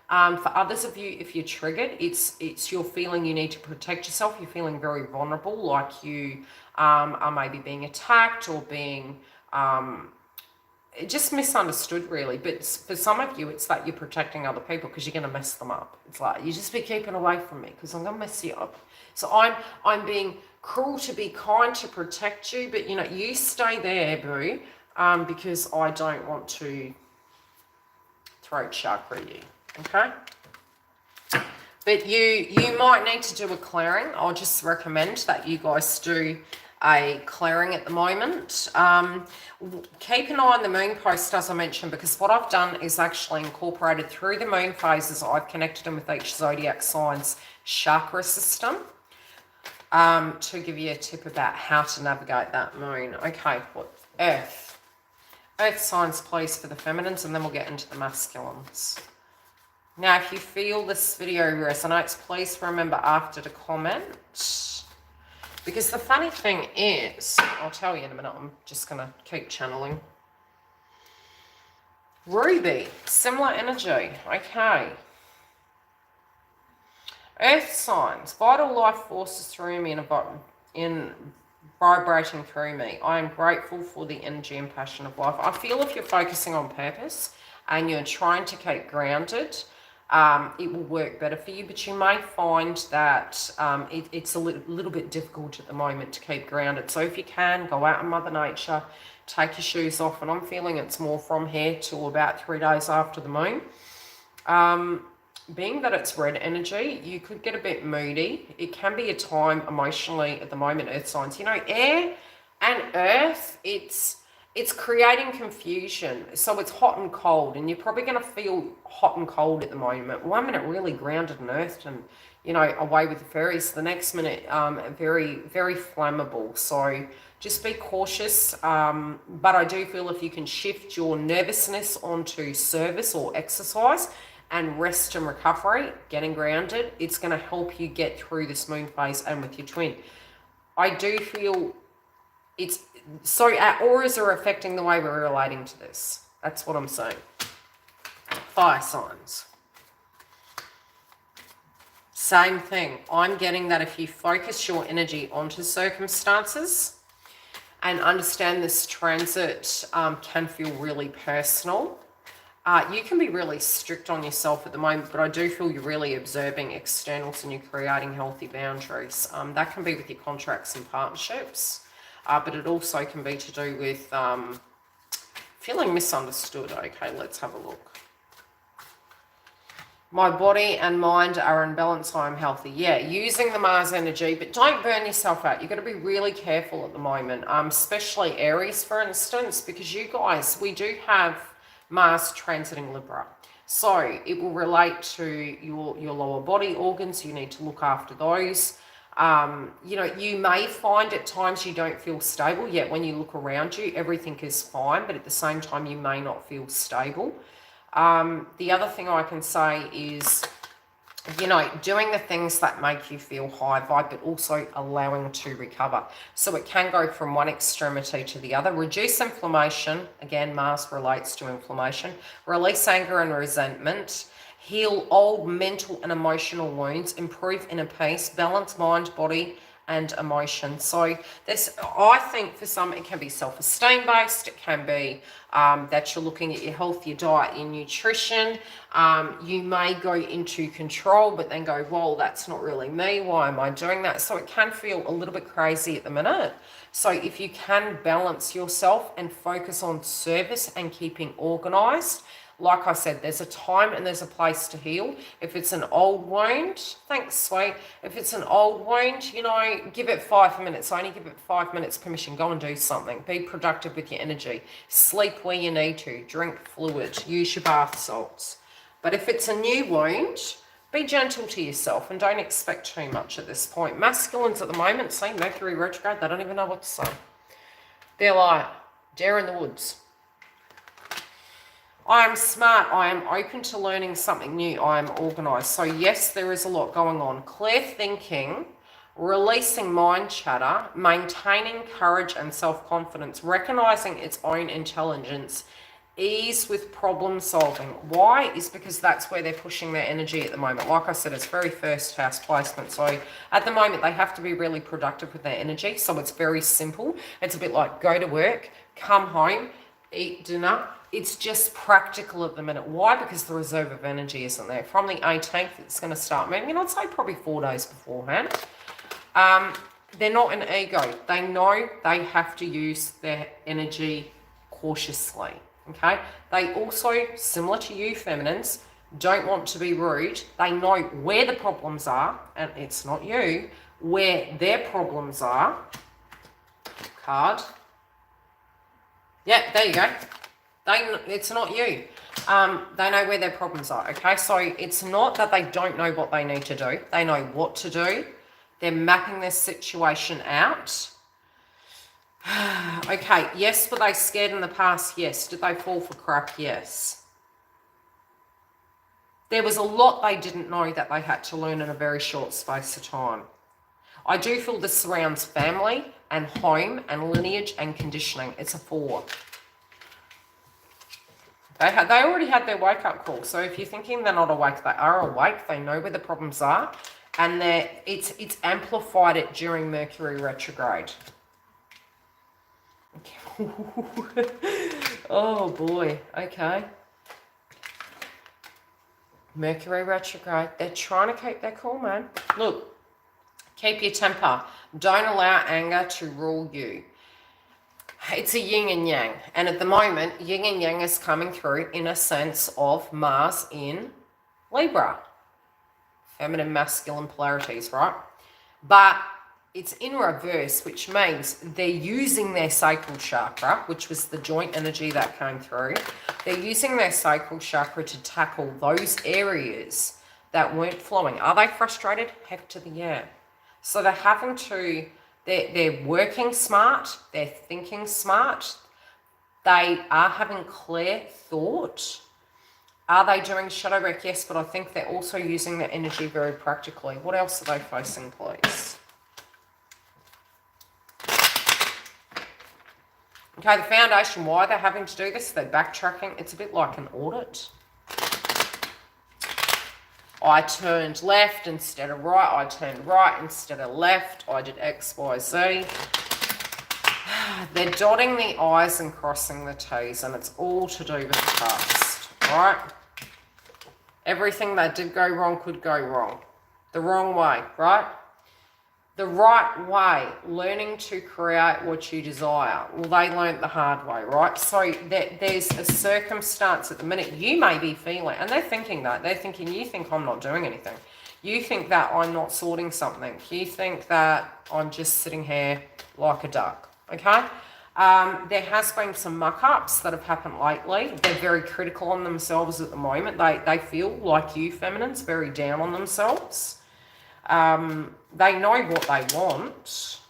For others of you, if you're triggered, it's you're feeling you need to protect yourself. You're feeling very vulnerable, like you are maybe being attacked or being just misunderstood, really. But for some of you, it's that you're protecting other people because you're going to mess them up. It's like, you just be keeping away from me because I'm going to mess you up. So I'm being cruel to be kind to protect you, but you stay there, boo, because I don't want to throat chakra you. Okay, but you might need to do a clearing. I'll just recommend that you guys do a clearing at the moment. Keep an eye on the moon post, as I mentioned, because what I've done is actually incorporated through the moon phases. I've connected them with each zodiac sign's chakra system to give you a tip about how to navigate that moon. Okay, what earth signs, please, for the feminines, and then we'll get into the masculines. Now, if you feel this video resonates, please remember after to comment. Because the funny thing is, I'll tell you in a minute, I'm just going to keep channeling. Ruby, similar energy. Okay. Earth signs, vital life forces through me in vibrating through me. I am grateful for the energy and passion of life. I feel if you're focusing on purpose and you're trying to keep grounded, it will work better for you, but you may find that it's a little bit difficult at the moment to keep grounded. So if you can, go out in Mother Nature, take your shoes off, and I'm feeling it's more from here till about 3 days after the moon. Being that it's red energy, you could get a bit moody. It can be a time emotionally at the moment, earth signs. Air and earth, it's creating confusion. So it's hot and cold, and you're probably going to feel hot and cold at the moment. 1 minute really grounded and earthed and, away with the fairies. The next minute, very, very flammable. So just be cautious. But I do feel if you can shift your nervousness onto service or exercise and rest and recovery, getting grounded, it's going to help you get through this moon phase and with your twin. I do feel so our auras are affecting the way we're relating to this. That's what I'm saying. Fire signs. Same thing. I'm getting that if you focus your energy onto circumstances and understand this transit can feel really personal. You can be really strict on yourself at the moment, but I do feel you're really observing externals and you're creating healthy boundaries. That can be with your contracts and partnerships. But it also can be to do with Feeling misunderstood. Okay, let's have a look. My body and mind are in balance. I am healthy. Yeah, using the Mars energy, but don't burn yourself out. You've got to be really careful at the moment, especially Aries, for instance, because you guys, we do have Mars transiting Libra. So it will relate to your lower body organs. You need to look after those. You know, you may find at times you don't feel stable, yet when you look around you, everything is fine, but at the same time, you may not feel stable. The other thing I can say is, you know, doing the things that make you feel high vibe, but also allowing to recover. So it can go from one extremity to the other. Reduce inflammation. Again, Mars relates to inflammation. Release anger and resentment. Heal old mental and emotional wounds. Improve inner peace. Balance mind, body, and emotion. So this, I think for some, it can be self-esteem based. It can be that you're looking at your health, your diet, your nutrition. You may go into control, but then go, well, that's not really me. Why am I doing that? So it can feel a little bit crazy at the minute. So if you can balance yourself and focus on service and keeping organized, like I said, there's a time and there's a place to heal. If it's an old wound, thanks, sweet. If it's an old wound, you know, give it 5 minutes. Only give it 5 minutes permission. Go and do something. Be productive with your energy. Sleep where you need to. Drink fluid. Use your bath salts. But if it's a new wound, be gentle to yourself and don't expect too much at this point. Masculines at the moment, see Mercury retrograde, they don't even know what to say. They're like, deer in the woods. I am smart. I am open to learning something new. I am organized. So yes, there is a lot going on. Clear thinking, releasing mind chatter, maintaining courage and self-confidence, recognizing its own intelligence, ease with problem solving. Why? Is because that's where they're pushing their energy at the moment. Like I said, it's very first house placement. So at the moment, they have to be really productive with their energy. So it's very simple. It's a bit like go to work, come home, eat dinner. It's just practical at the minute. Why? Because the reserve of energy isn't there. From the 18th, it's going to start moving. And I'd say probably 4 days beforehand. They're not an ego. They know they have to use their energy cautiously. Okay? They also, similar to you feminines, don't want to be rude. They know where the problems are, and it's not you, where their problems are. Card. Yeah, there you go. It's not you. They know where their problems are, okay? So it's not that they don't know what they need to do. They know what to do. They're mapping their situation out. Okay, yes, were they scared in the past? Yes. Did they fall for crap? Yes. There was a lot they didn't know that they had to learn in a very short space of time. I do feel this surrounds family and home and lineage and conditioning. It's a 4. They already had their wake-up call. So if you're thinking they're not awake, they are awake. They know where the problems are. And it's amplified it during Mercury retrograde. Oh, boy. Okay. Mercury retrograde. They're trying to keep their cool, man. Look, keep your temper. Don't allow anger to rule you. It's a yin and yang. And at the moment, yin and yang is coming through in a sense of Mars in Libra. Feminine, masculine polarities, right? But it's in reverse, which means they're using their sacral chakra, which was the joint energy that came through. They're using their sacral chakra to tackle those areas that weren't flowing. Are they frustrated? Heck to the yeah. So they're having to... They're working smart, they're thinking smart, they are having clear thought. Are they doing shadow work? Yes, but I think they're also using their energy very practically. What else are they facing, please? Okay, the foundation, why they're having to do this, they're backtracking. It's a bit like an audit. I turned left instead of right. I turned right instead of left. I did X, Y, Z. They're dotting the I's and crossing the T's, and it's all to do with the past, right? Everything that did go wrong could go wrong. The wrong way, right? the right way, learning to create what you desire. Well, they learnt the hard way, right? So there's a circumstance at the minute you may be feeling, and they're thinking that. They're thinking, you think I'm not doing anything. You think that I'm not sorting something. You think that I'm just sitting here like a duck, okay? There has been some muck-ups that have happened lately. They're very critical on themselves at the moment. They feel, like you feminines, very down on themselves. They know what they want,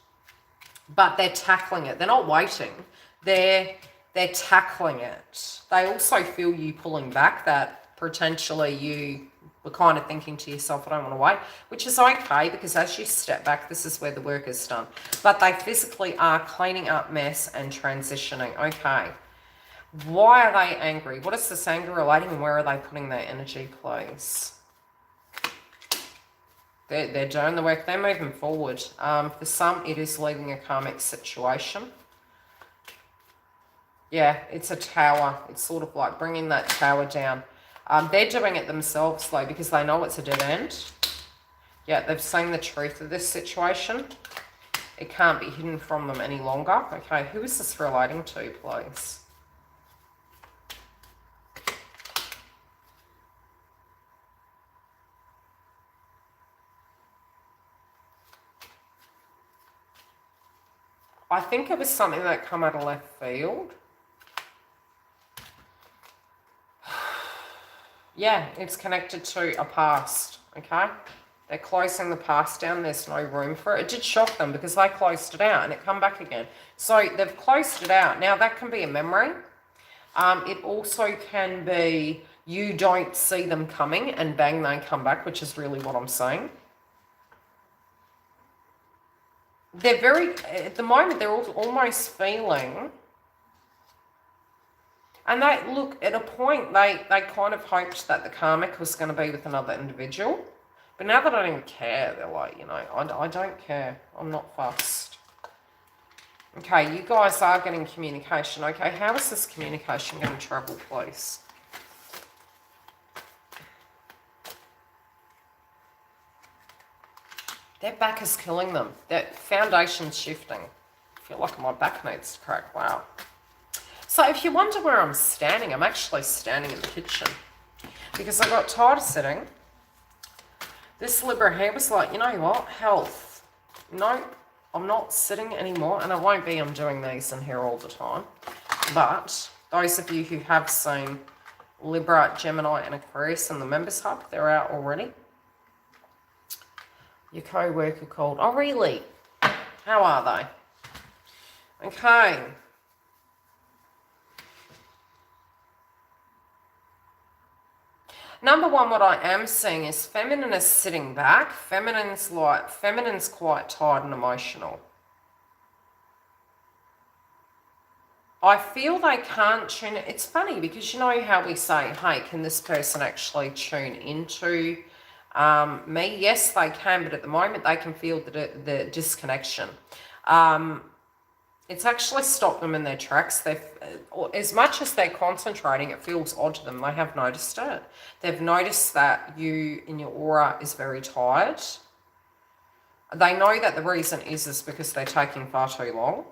but they're tackling it. They're not waiting. They're tackling it. They also feel you pulling back, that potentially you were kind of thinking to yourself, I don't want to wait, which is okay, because as you step back, this is where the work is done. But they physically are cleaning up mess and transitioning. Okay. Why are they angry? What is this anger relating, and where are they putting their energy, please? They're doing the work. They're moving forward. For some, it is leaving a karmic situation. Yeah, it's a tower. It's sort of like bringing that tower down. They're doing it themselves, though, because they know it's a dead end. Yeah, they've seen the truth of this situation. It can't be hidden from them any longer. Okay, who is this relating to, please? I think it was something that come out of left field. Yeah, it's connected to a past, okay? They're closing the past down. There's no room for it. It did shock them because they closed it out and it come back again. So they've closed it out. Now, that can be a memory. It also can be you don't see them coming and bang, they come back, which is really what I'm saying. They're very, at the moment, they're almost feeling, and they, look, at a point, they kind of hoped that the karmic was going to be with another individual. But now they don't even care. They're like, you know, I don't care. I'm not fussed. Okay, you guys are getting communication. Okay, how is this communication going to travel, please? Their back is killing them. Their foundation's shifting. I feel like my back needs to crack. Wow. So if you wonder where I'm standing, I'm actually standing in the kitchen. Because I got tired of sitting. This Libra here was like, you know what? Health. No, I'm not sitting anymore. And I won't be. I'm doing these in here all the time. But those of you who have seen Libra, Gemini and Aquarius in the Members Hub, they're out already. Your co-worker called. Oh, really? How are they? Okay. Number one, what I am seeing is feminine is sitting back. Feminine's quite tired and emotional. I feel they can't tune it. It's funny because you know how we say, hey, can this person actually tune into me? Yes, they can, but at the moment they can feel the disconnection. It's actually stopped them in their tracks. As much as they're concentrating, it feels odd to them. They have noticed it. They've noticed that you in your aura is very tired. They know that the reason is because they're taking far too long.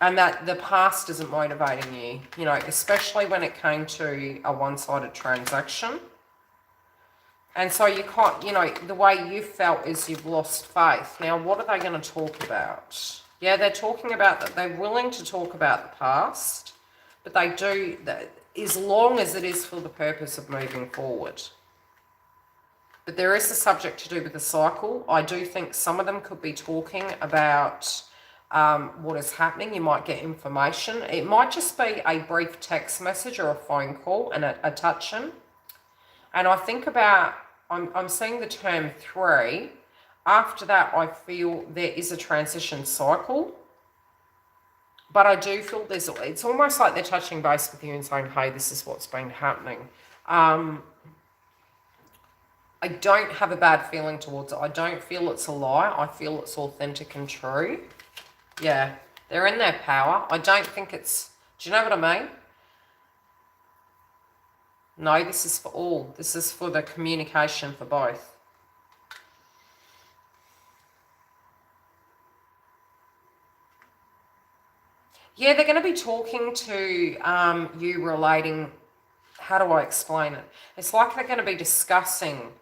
And that the past isn't motivating you, you know, especially when it came to a one-sided transaction. And so you can't, you know, the way you felt is you've lost faith. Now, what are they going to talk about? Yeah, they're talking about that. They're willing to talk about the past, but they do that as long as it is for the purpose of moving forward. But there is a subject to do with the cycle. I do think some of them could be talking about what is happening. You might get information. It might just be a brief text message or a phone call and a touch-in. And I think about, I'm seeing the term 3. After that, I feel there is a transition cycle. But I do feel it's almost like they're touching base with you and saying, hey, this is what's been happening. I don't have a bad feeling towards it. I don't feel it's a lie. I feel it's authentic and true. Yeah, they're in their power. I don't think it's, do you know what I mean? No, this is for all. This is for the communication for both. Yeah, they're going to be talking to you relating, how do I explain it? It's like they're going to be discussing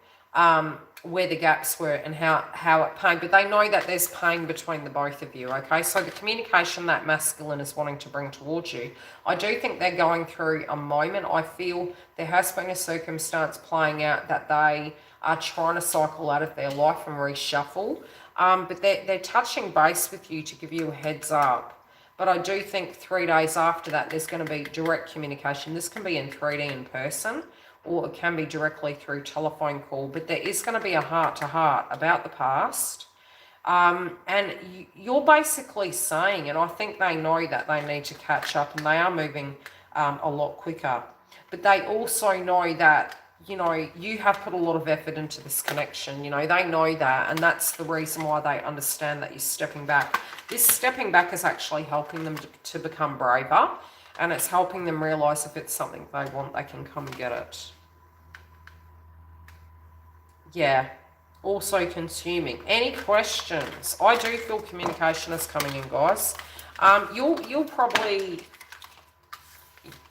where the gaps were and how it pain, but they know that there's pain between the both of you, okay? So the communication that masculine is wanting to bring towards you, I do think they're going through a moment. I feel there has been a circumstance playing out that they are trying to cycle out of their life and reshuffle, but they're touching base with you to give you a heads up. But I do think 3 days after that, there's going to be direct communication. This can be in 3D in person, or it can be directly through telephone call. But there is going to be a heart-to-heart about the past. And you're basically saying, and I think they know that they need to catch up, and they are moving a lot quicker. But they also know that, you know, you have put a lot of effort into this connection. You know, they know that, and that's the reason why they understand that you're stepping back. This stepping back is actually helping them to become braver, and it's helping them realize if it's something they want, they can come and get it. Yeah. Also consuming. Any questions? I do feel communication is coming in, guys. You'll probably...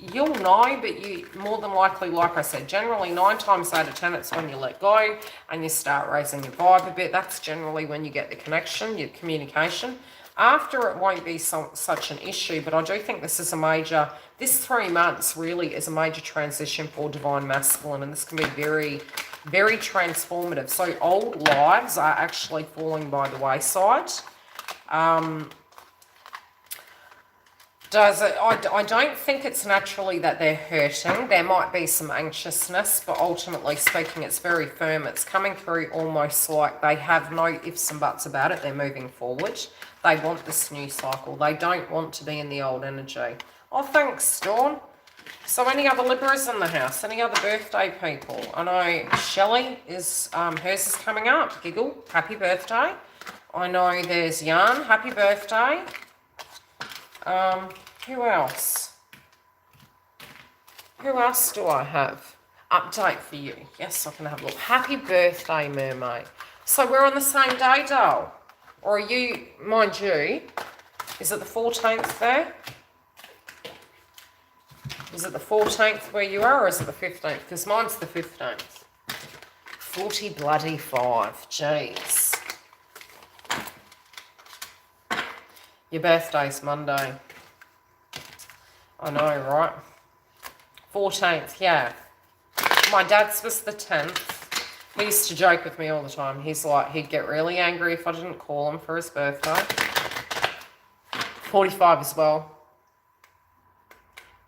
You'll know, but you more than likely, like I said, generally 9 times out of 10, it's when you let go and you start raising your vibe a bit. That's generally when you get the connection, your communication. After, it won't be such an issue, but I do think this is a major, this 3 months really is a major transition for Divine Masculine, and this can be very, very transformative. So old lives are actually falling by the wayside. I don't think it's naturally that they're hurting. There might be some anxiousness, but ultimately speaking, it's very firm. It's coming through almost like they have no ifs and buts about it. They're moving forward. They want this new cycle. They don't want to be in the old energy. Oh, thanks, Dawn. So any other Libras in the house? Any other birthday people? I know Shelley is, hers is coming up. Giggle, happy birthday. I know there's Yarn, happy birthday. Who else? Who else do I have? Update for you. Yes, I can have a look. Happy birthday, Mermaid. So we're on the same day, doll. Or are you, mind you, is it the 14th there? Is it the 14th where you are, or is it the 15th? Because mine's the 15th. 40 bloody 5. Jeez. Your birthday's Monday. I know, right? 14th, yeah. My dad's was the 10th. He used to joke with me all the time. He's like, he'd get really angry if I didn't call him for his birthday. 45 as well.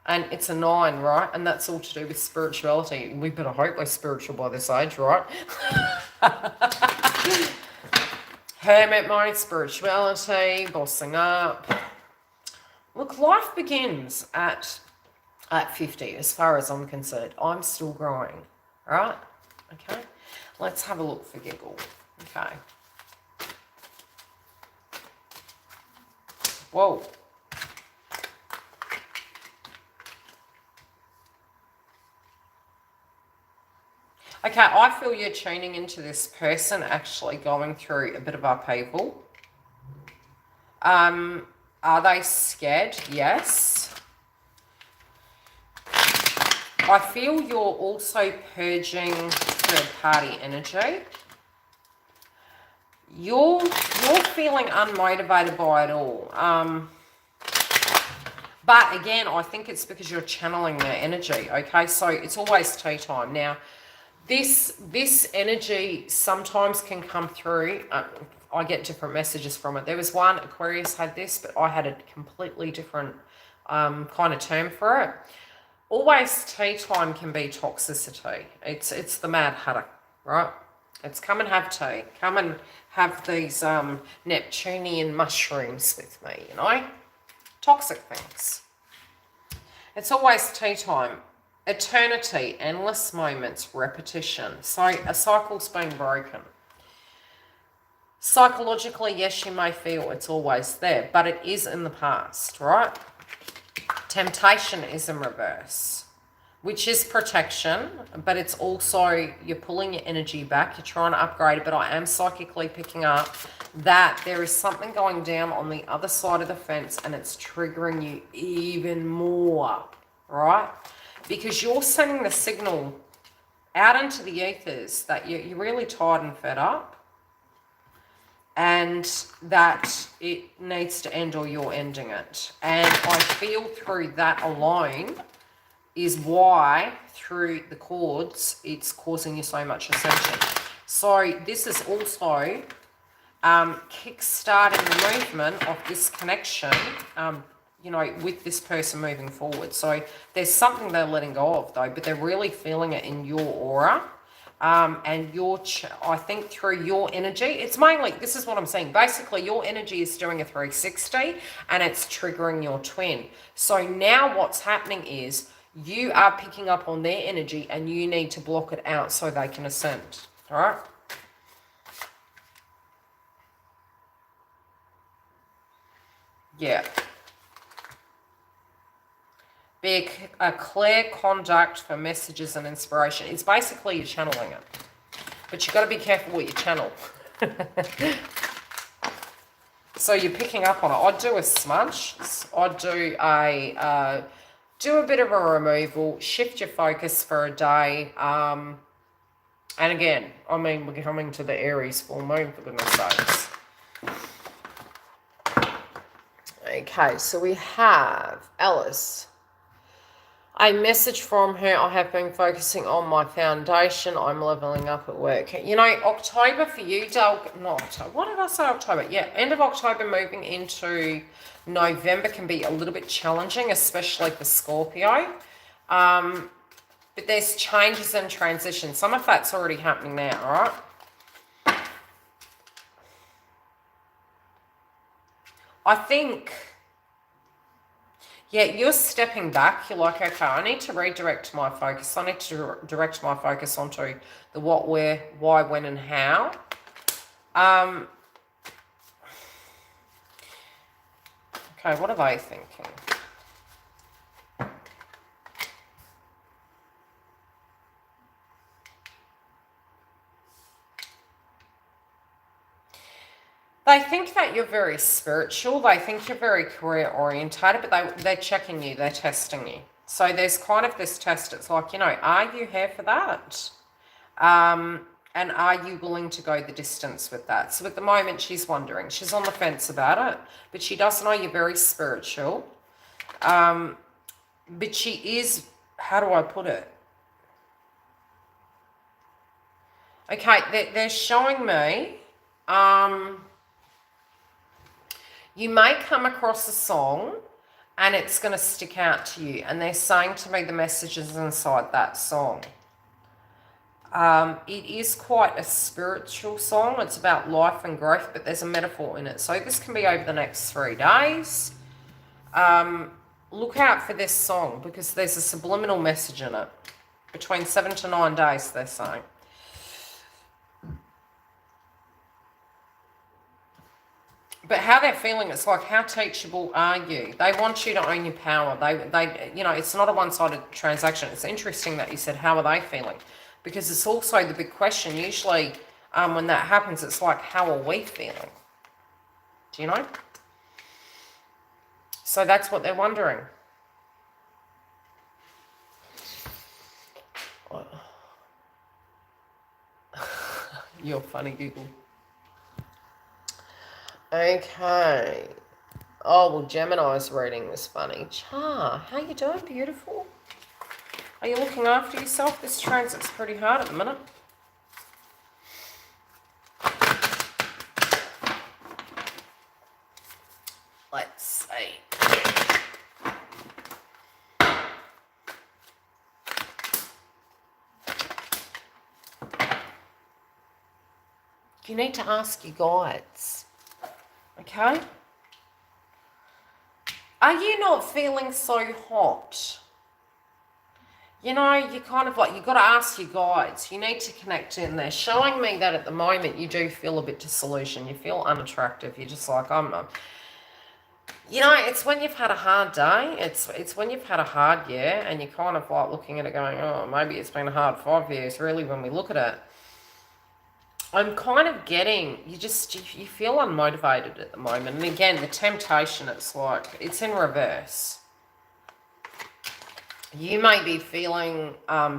And it's a 9, right? And that's all to do with spirituality. We better hope we're spiritual by this age, right? Hermit mode, spirituality, bossing up. Look, life begins at 50, as far as I'm concerned. I'm still growing, right? Okay, let's have a look for giggle. Okay. Whoa. Okay, I feel you're tuning into this person actually going through a bit of upheaval. Are they scared? Yes. I feel you're also purging third-party energy. You're feeling unmotivated by it all. But again, I think it's because you're channeling their energy. Okay, so it's always tea time. Now, this energy sometimes can come through. I get different messages from it. There was one, Aquarius had this, but I had a completely different kind of term for it. Always tea time can be toxicity. It's the Mad Hatter, right? It's come and have tea. Come and have these Neptunian mushrooms with me, you know? Toxic things. It's always tea time. Eternity, endless moments, repetition. So a cycle's been broken. Psychologically, yes, you may feel it's always there, but it is in the past, right? Temptation is in reverse, which is protection, but it's also you're pulling your energy back. You're trying to upgrade it, but I am psychically picking up that there is something going down on the other side of the fence and it's triggering you even more, right? Because you're sending the signal out into the ethers that you're really tired and fed up, and that it needs to end or you're ending it. And I feel through that alone is why through the cords it's causing you so much ascension. So this is also kick-starting the movement of this connection, you know, with this person moving forward. So there's something they're letting go of though, but they're really feeling it in your aura. And I think through your energy, it's mainly, this is what I'm saying, basically your energy is doing a 360 and it's triggering your twin. So now what's happening is you are picking up on their energy and you need to block it out so they can ascend, all right? Yeah. Be a clear conduct for messages and inspiration. It's basically you're channeling it. But you've got to be careful what you channel. So you're picking up on it. I'd do a smudge. I'd do a bit of a removal. Shift your focus for a day. And again, I mean, we're coming to the Aries full moon, for goodness sakes. Okay, so we have Alice. A message from her: I have been focusing on my foundation. I'm leveling up at work. You know, October for you, what did I say, October? Yeah, end of October moving into November can be a little bit challenging, especially for Scorpio. But there's changes and transitions. Some of that's already happening now, all right? I think... yeah, you're stepping back. You're like, okay, I need to redirect my focus. I need to direct my focus onto the what, where, why, when, and how. Okay, what are they thinking? They think that you're very spiritual. They think you're very career orientated, but they're checking you. They're testing you. So there's kind of this test. It's like, you know, are you here for that? And are you willing to go the distance with that? So at the moment, she's wondering. She's on the fence about it, but she does know you're very spiritual. But she is, how do I put it? Okay, they're showing me... you may come across a song and it's going to stick out to you. And they're saying to me the messages inside that song. It is quite a spiritual song. It's about life and growth, but there's a metaphor in it. So this can be over the next 3 days. Look out for this song because there's a subliminal message in it. Between 7 to 9 days, they're saying. But how they're feeling, it's like, how teachable are you? They want you to own your power. They, you know, it's not a one-sided transaction. It's interesting that you said, how are they feeling? Because it's also the big question. Usually, when that happens, it's like, how are we feeling? Do you know? So that's what they're wondering. You're funny, Google. Okay. Oh, well, Gemini's reading was funny. Char, how you doing, beautiful? Are you looking after yourself? This transit's pretty hard at the minute. Let's see. You need to ask your guides. Okay? Are you not feeling so hot? You know, you kind of like, you've got to ask your guides. You need to connect in. They're showing me that at the moment you do feel a bit disillusioned. You feel unattractive. You're just like, I'm not. You know, it's when you've had a hard day. It's when you've had a hard year and you're kind of like looking at it going, oh, maybe it's been a hard 5 years, really, when we look at it. I'm kind of getting, you feel unmotivated at the moment. And again, the temptation, it's like, it's in reverse. You may be feeling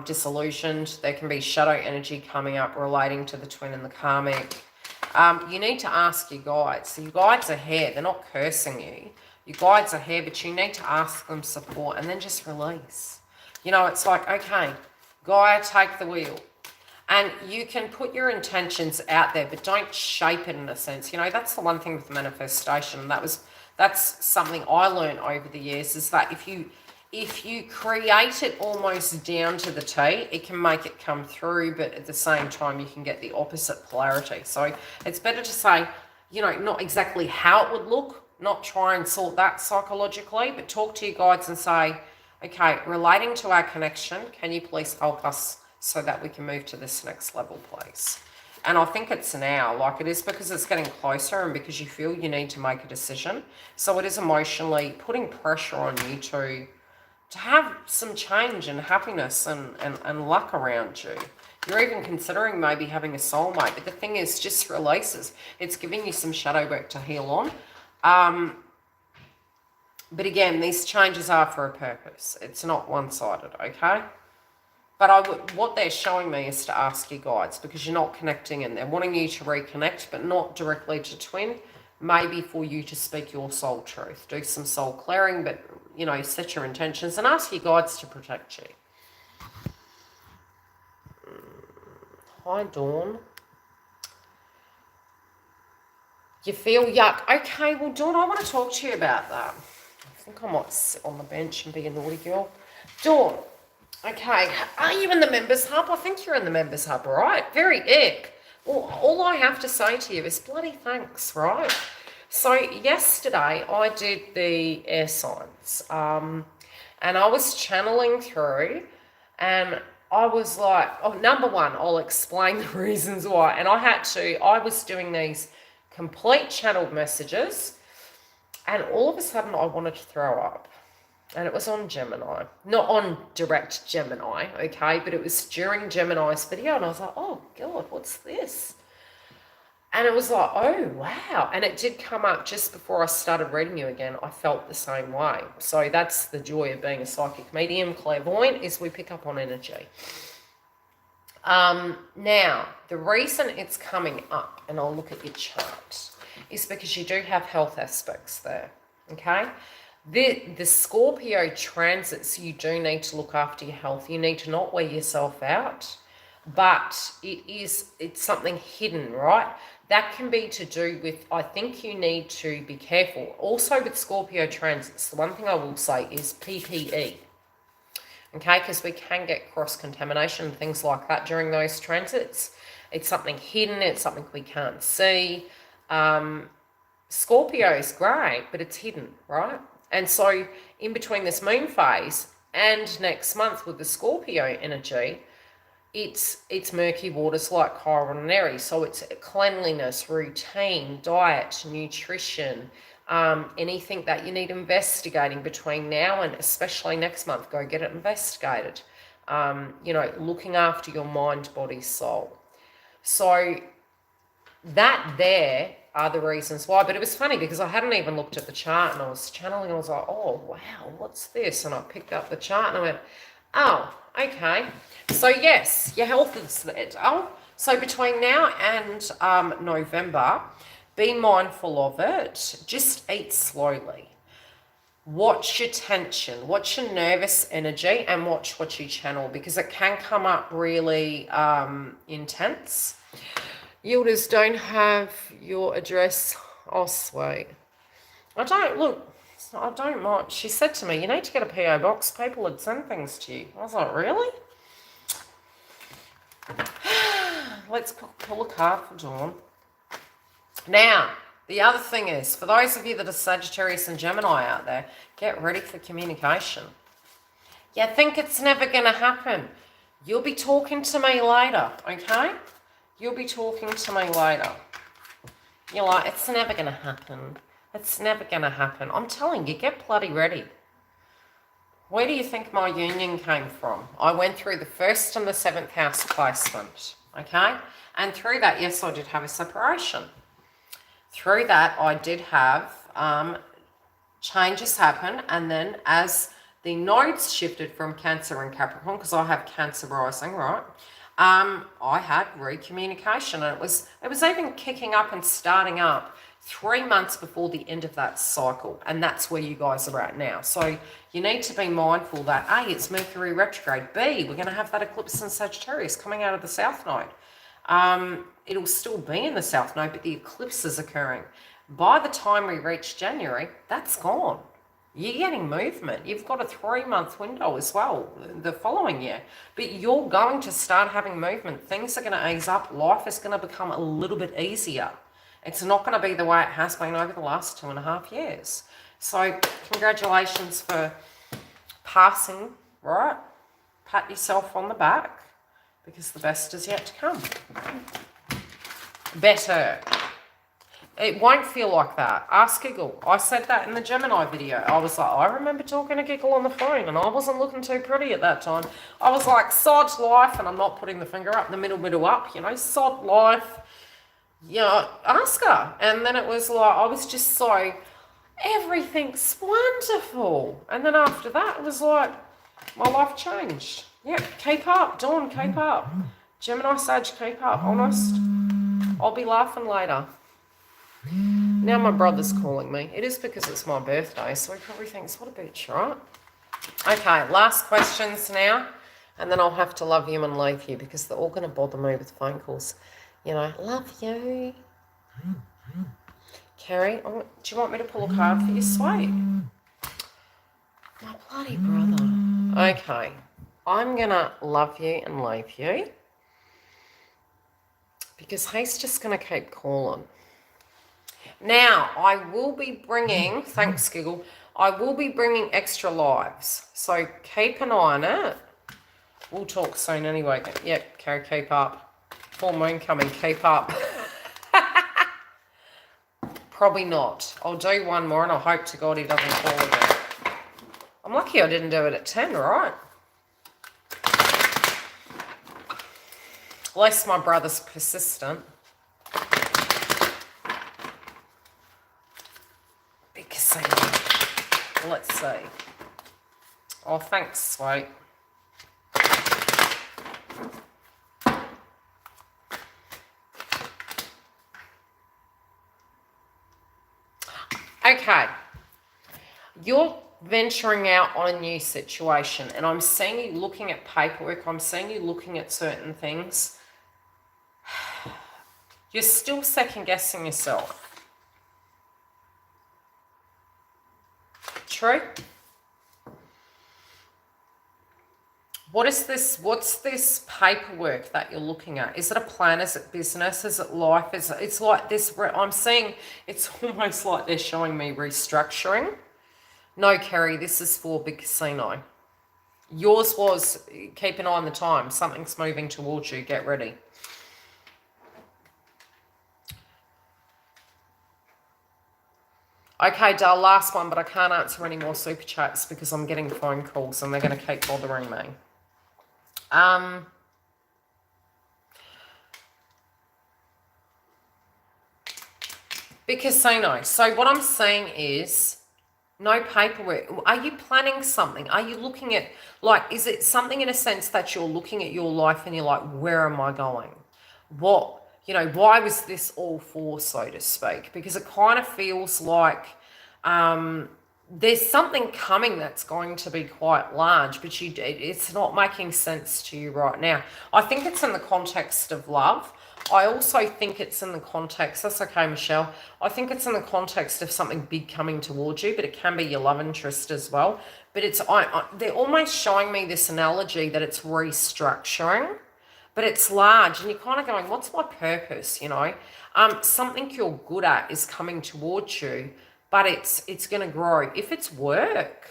disillusioned. There can be shadow energy coming up relating to the twin and the karmic. You need to ask your guides. So your guides are here. They're not cursing you. Your guides are here, but you need to ask them support and then just release. You know, it's like, okay, Gaia, take the wheel. And you can put your intentions out there, but don't shape it in a sense. You know, that's the one thing with manifestation. That's something I learned over the years, is that if you create it almost down to the T, it can make it come through, but at the same time, you can get the opposite polarity. So it's better to say, you know, not exactly how it would look, not try and sort that psychologically, but talk to your guides and say, okay, relating to our connection, can you please help us so that we can move to this next level, please? And I think it's now, like it is because it's getting closer and because you feel you need to make a decision. So it is emotionally putting pressure on you to have some change and happiness and luck around you. You're even considering maybe having a soulmate, but the thing is, just releases. It's giving you some shadow work to heal on. But again, these changes are for a purpose. It's not one-sided, okay? But what they're showing me is to ask your guides, because you're not connecting and they're wanting you to reconnect, but not directly to twin. Maybe for you to speak your soul truth. Do some soul clearing, but, you know, set your intentions and ask your guides to protect you. Hi, Dawn. You feel yuck. Okay, well, Dawn, I want to talk to you about that. I think I might sit on the bench and be a naughty girl. Dawn. Okay, are you in the members hub? I think you're in the members hub, right? Very ick. Well, all I have to say to you is bloody thanks, right? So yesterday I did the air signs, and I was channeling through, and I was like, oh, number one, I'll explain the reasons why. And I was doing these complete channeled messages, and all of a sudden I wanted to throw up. And it was on Gemini, not on direct Gemini, okay, but it was during Gemini's video, and I was like, oh God, what's this? And it was like, oh wow, and it did come up just before I started reading you again. I felt the same way. So that's the joy of being a psychic medium, clairvoyant, is we pick up on energy. Now, the reason it's coming up, and I'll look at your chart, is because you do have health aspects there, okay? The Scorpio transits, you do need to look after your health. You need to not wear yourself out, but it's something hidden, right? That can be to do with, I think you need to be careful. Also with Scorpio transits, the one thing I will say is PPE, okay? Because we can get cross-contamination and things like that during those transits. It's something hidden, it's something we can't see. Scorpio is great, but it's hidden, right? And so in between this moon phase and next month with the Scorpio energy, it's murky waters like Chiron and Aries. So it's cleanliness, routine, diet, nutrition, anything that you need investigating between now and especially next month, go get it investigated. You know, looking after your mind, body, soul. So that there are the reasons why. But it was funny because I hadn't even looked at the chart, and I was channeling and I was like, oh wow, what's this? And I picked up the chart and I went, oh, okay. So yes, your health is there. Oh, so between now and November, be mindful of it. Just eat slowly. Watch your tension, watch your nervous energy, and watch what you channel, because it can come up really intense. YILDIZ, don't have your address. Oh, sweet. I don't mind. She said to me, you need to get a PO box. People would send things to you. I was like, really? Let's pull a card for Dawn. Now, the other thing is, for those of you that are Sagittarius and Gemini out there, get ready for communication. You think it's never going to happen. You'll be talking to me later, okay? You'll be talking to me later. You're like, it's never going to happen. It's never going to happen. I'm telling you, get bloody ready. Where do you think my union came from? I went through the 1st and the 7th house placement. Okay? And through that, yes, I did have a separation. Through that, I did have changes happen, and then as the nodes shifted from Cancer and Capricorn, because I have Cancer rising, right? I had recommunication, and it was even kicking up and starting up 3 months before the end of that cycle, and that's where you guys are at now. So you need to be mindful that A, it's Mercury retrograde, B, we're going to have that eclipse in Sagittarius coming out of the South Node. It'll still be in the South Node, but the eclipse is occurring. By the time we reach January, that's gone. You're getting movement. You've got a 3-month window as well the following year. But you're going to start having movement. Things are going to ease up. Life is going to become a little bit easier. It's not going to be the way it has been over the last 2.5 years. So congratulations for passing, right? Pat yourself on the back, because the best is yet to come. Better. It won't feel like that. Ask Giggle. I said that in the Gemini video. I was like, I remember talking to Giggle on the phone, and I wasn't looking too pretty at that time. I was like, sod life, and I'm not putting the finger up, the middle up, you know, sod life. You know, ask her. And then it was like, I was just so, everything's wonderful. And then after that, it was like, my life changed. Yeah, keep up, Dawn, keep up. Gemini, Sag, keep up, honest. I'll be laughing later. Now my brother's calling me. It is because it's my birthday, so he probably thinks, what a bitch, right? Okay, last questions now, and then I'll have to love you and leave you, because they're all going to bother me with phone calls. You know, love you. Carrie, do you want me to pull a card for you, sweet? My bloody brother. Okay, I'm going to love you and leave you, because he's just going to keep calling. Now, I will be bringing, thanks Giggle, I will be bringing extra lives. So keep an eye on it. We'll talk soon anyway. Yep, Carrie, keep up. Full moon coming, keep up. Probably not. I'll do one more, and I hope to God he doesn't call again. I'm lucky I didn't do it at 10, right? At least my brother's persistent. Let's see. Oh, thanks, sweet. Okay. You're venturing out on a new situation, and I'm seeing you looking at paperwork. I'm seeing you looking at certain things. You're still second-guessing yourself. True. What's this paperwork that you're looking at? Is it a plan? Is it business? Is it life? It's like this, I'm seeing, it's almost like they're showing me restructuring. No, Kerry, this is for Big Casino. Yours was, keep an eye on the time. Something's moving towards you. Get ready. Okay, Dale, last one, but I can't answer any more super chats because I'm getting phone calls and they're going to keep bothering me. Big Casino. So what I'm saying is no paperwork. Are you planning something? Are you looking at, like, is it something in a sense that you're looking at your life and you're like, where am I going? What? You know, why was this all for, so to speak? Because it kind of feels like there's something coming that's going to be quite large, but it's not making sense to you right now. I think it's in the context of love. I also think it's in the context, that's okay, Michelle. I think it's in the context of something big coming towards you, but it can be your love interest as well. But it's they're almost showing me this analogy that it's restructuring. But it's large, and you're kind of going, what's my purpose, you know? Something you're good at is coming towards you, but it's going to grow. If it's work,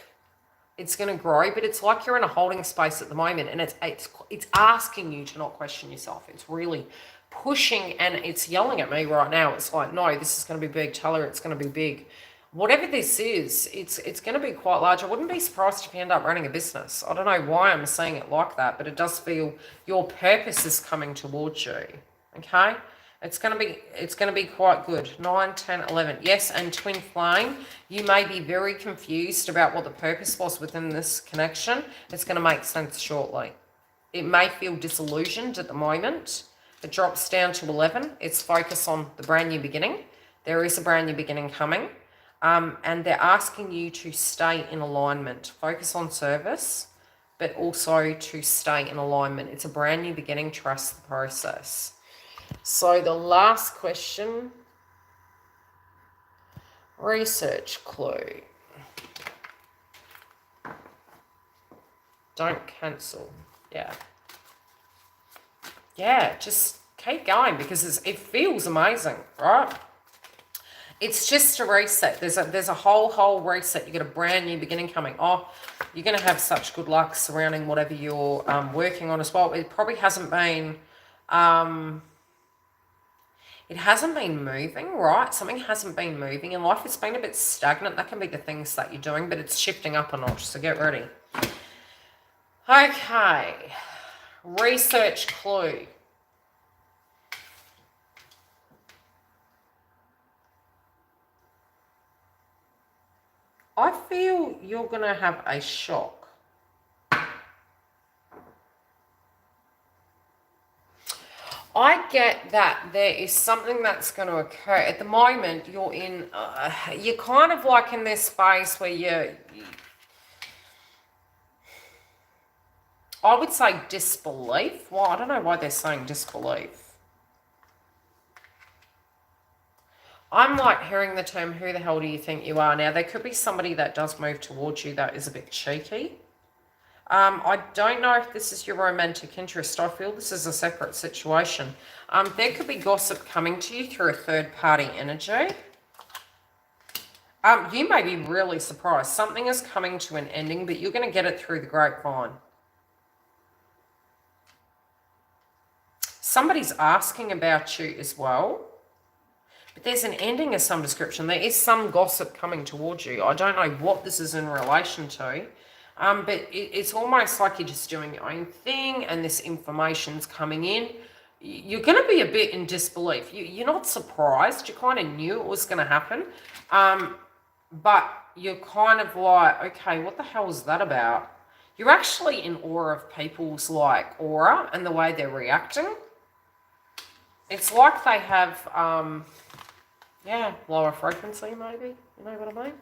it's going to grow, but it's like you're in a holding space at the moment, and it's asking you to not question yourself. It's really pushing, and it's yelling at me right now. It's like, no, this is going to be big. Tell her it's going to be big. whatever this is, it's going to be quite large. I wouldn't be surprised if you end up running a business. I don't know why I'm saying it like that, but it does feel your purpose is coming towards you. Okay? It's going to be quite good. 9, 10, 11. Yes, and twin flame, you may be very confused about what the purpose was within this connection. It's going to make sense shortly. It may feel disillusioned at the moment. It drops down to 11. It's focus on the brand new beginning. There is a brand new beginning coming. And they're asking you to stay in alignment. Focus on service, but also to stay in alignment. It's a brand new beginning. Trust the process. So the last question, research clue. Don't cancel. Yeah. Yeah, just keep going because it feels amazing, right? It's just a reset. There's a whole reset. You get a brand new beginning coming. Oh, you're going to have such good luck surrounding whatever you're working on as well. It probably hasn't been... it hasn't been moving, right? Something hasn't been moving in life. It's been a bit stagnant. That can be the things that you're doing, but it's shifting up a notch, so get ready. Okay. Research clue. I feel you're going to have a shock. I get that there is something that's going to occur. At the moment, you're in, you're kind of like in this phase where I would say disbelief. Well, I don't know why they're saying disbelief. I'm like hearing the term, who the hell do you think you are? Now, there could be somebody that does move towards you that is a bit cheeky. I don't know if this is your romantic interest. I feel this is a separate situation. There could be gossip coming to you through a third-party energy. You may be really surprised. Something is coming to an ending, but you're going to get it through the grapevine. Somebody's asking about you as well. But there's an ending of some description. There is some gossip coming towards you. I don't know what this is in relation to. But it's almost like you're just doing your own thing and this information's coming in. You're going to be a bit in disbelief. You're not surprised. You kind of knew it was going to happen. But you're kind of like, okay, what the hell is that about? You're actually in awe of people's like aura and the way they're reacting. It's like they have, lower frequency maybe. You know what I mean?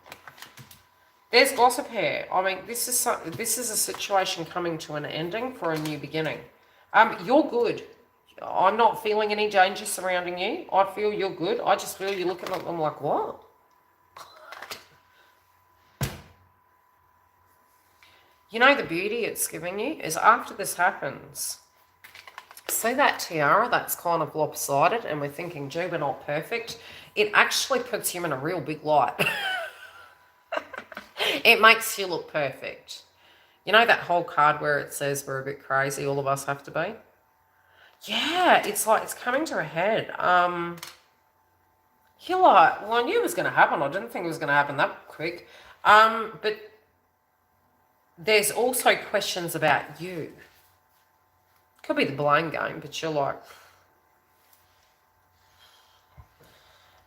There's gossip here. I mean, this is a situation coming to an ending for a new beginning. You're good. I'm not feeling any danger surrounding you. I feel you're good. I just feel you're looking at them like, what? You know, the beauty it's giving you is after this happens, see that tiara that's kind of lopsided and we're thinking, gee, we're not perfect. It actually puts you in a real big light. It makes you look perfect. You know that whole card where it says we're a bit crazy, all of us have to be? Yeah, it's like it's coming to a head. You're like, well, I knew it was going to happen. I didn't think it was going to happen that quick. But there's also questions about you. Could be the blame game, but you're like,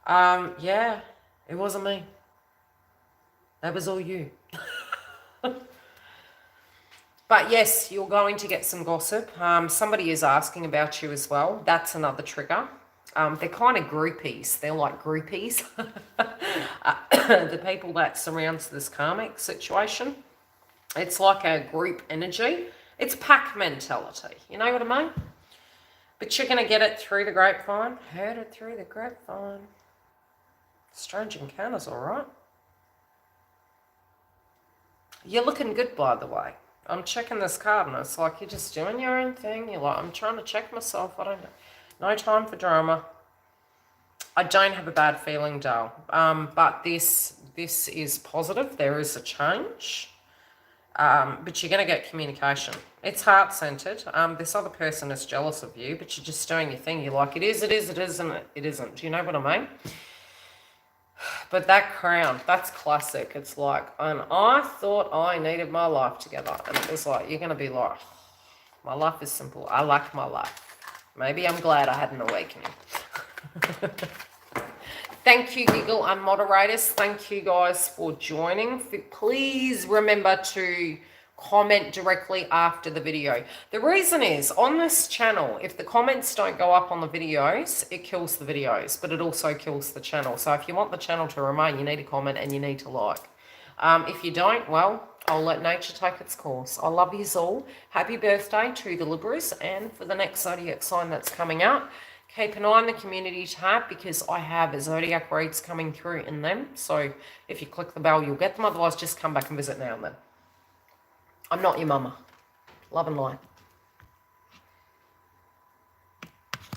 yeah, it wasn't me. That was all you. But yes, you're going to get some gossip. Somebody is asking about you as well. That's another trigger. They're kind of groupies. They're like groupies. The people that surrounds this karmic situation. It's like a group energy. It's pack mentality. You know what I mean? But you're going to get it through the grapevine. Heard it through the grapevine. Strange encounters, all right. You're looking good, by the way. I'm checking this card and it's like you're just doing your own thing. You're like, I'm trying to check myself. I don't know. No time for drama. I don't have a bad feeling, Dale. But this is positive. There is a change. But you're going to get communication. It's heart-centered. This other person is jealous of you, but you're just doing your thing. You're like, it is, and it isn't. Do you know what I mean? But that crown, that's classic. It's like, and I thought I needed my life together. And it was like, you're going to be like, my life is simple. I like my life. Maybe I'm glad I had an awakening. Thank you, Giggle and moderators. Thank you guys for joining. Please remember to comment directly after the video. The reason is, on this channel, if the comments don't go up on the videos, it kills the videos, but it also kills the channel. So if you want the channel to remain, you need to comment and you need to like. If you don't, well, I'll let nature take its course. I love yous all. Happy birthday to the Libras, and for the next zodiac sign that's coming out, keep an eye on the community tab because I have zodiac reads coming through in them. So if you click the bell, you'll get them. Otherwise, just come back and visit now and then. I'm not your mama. Love and light.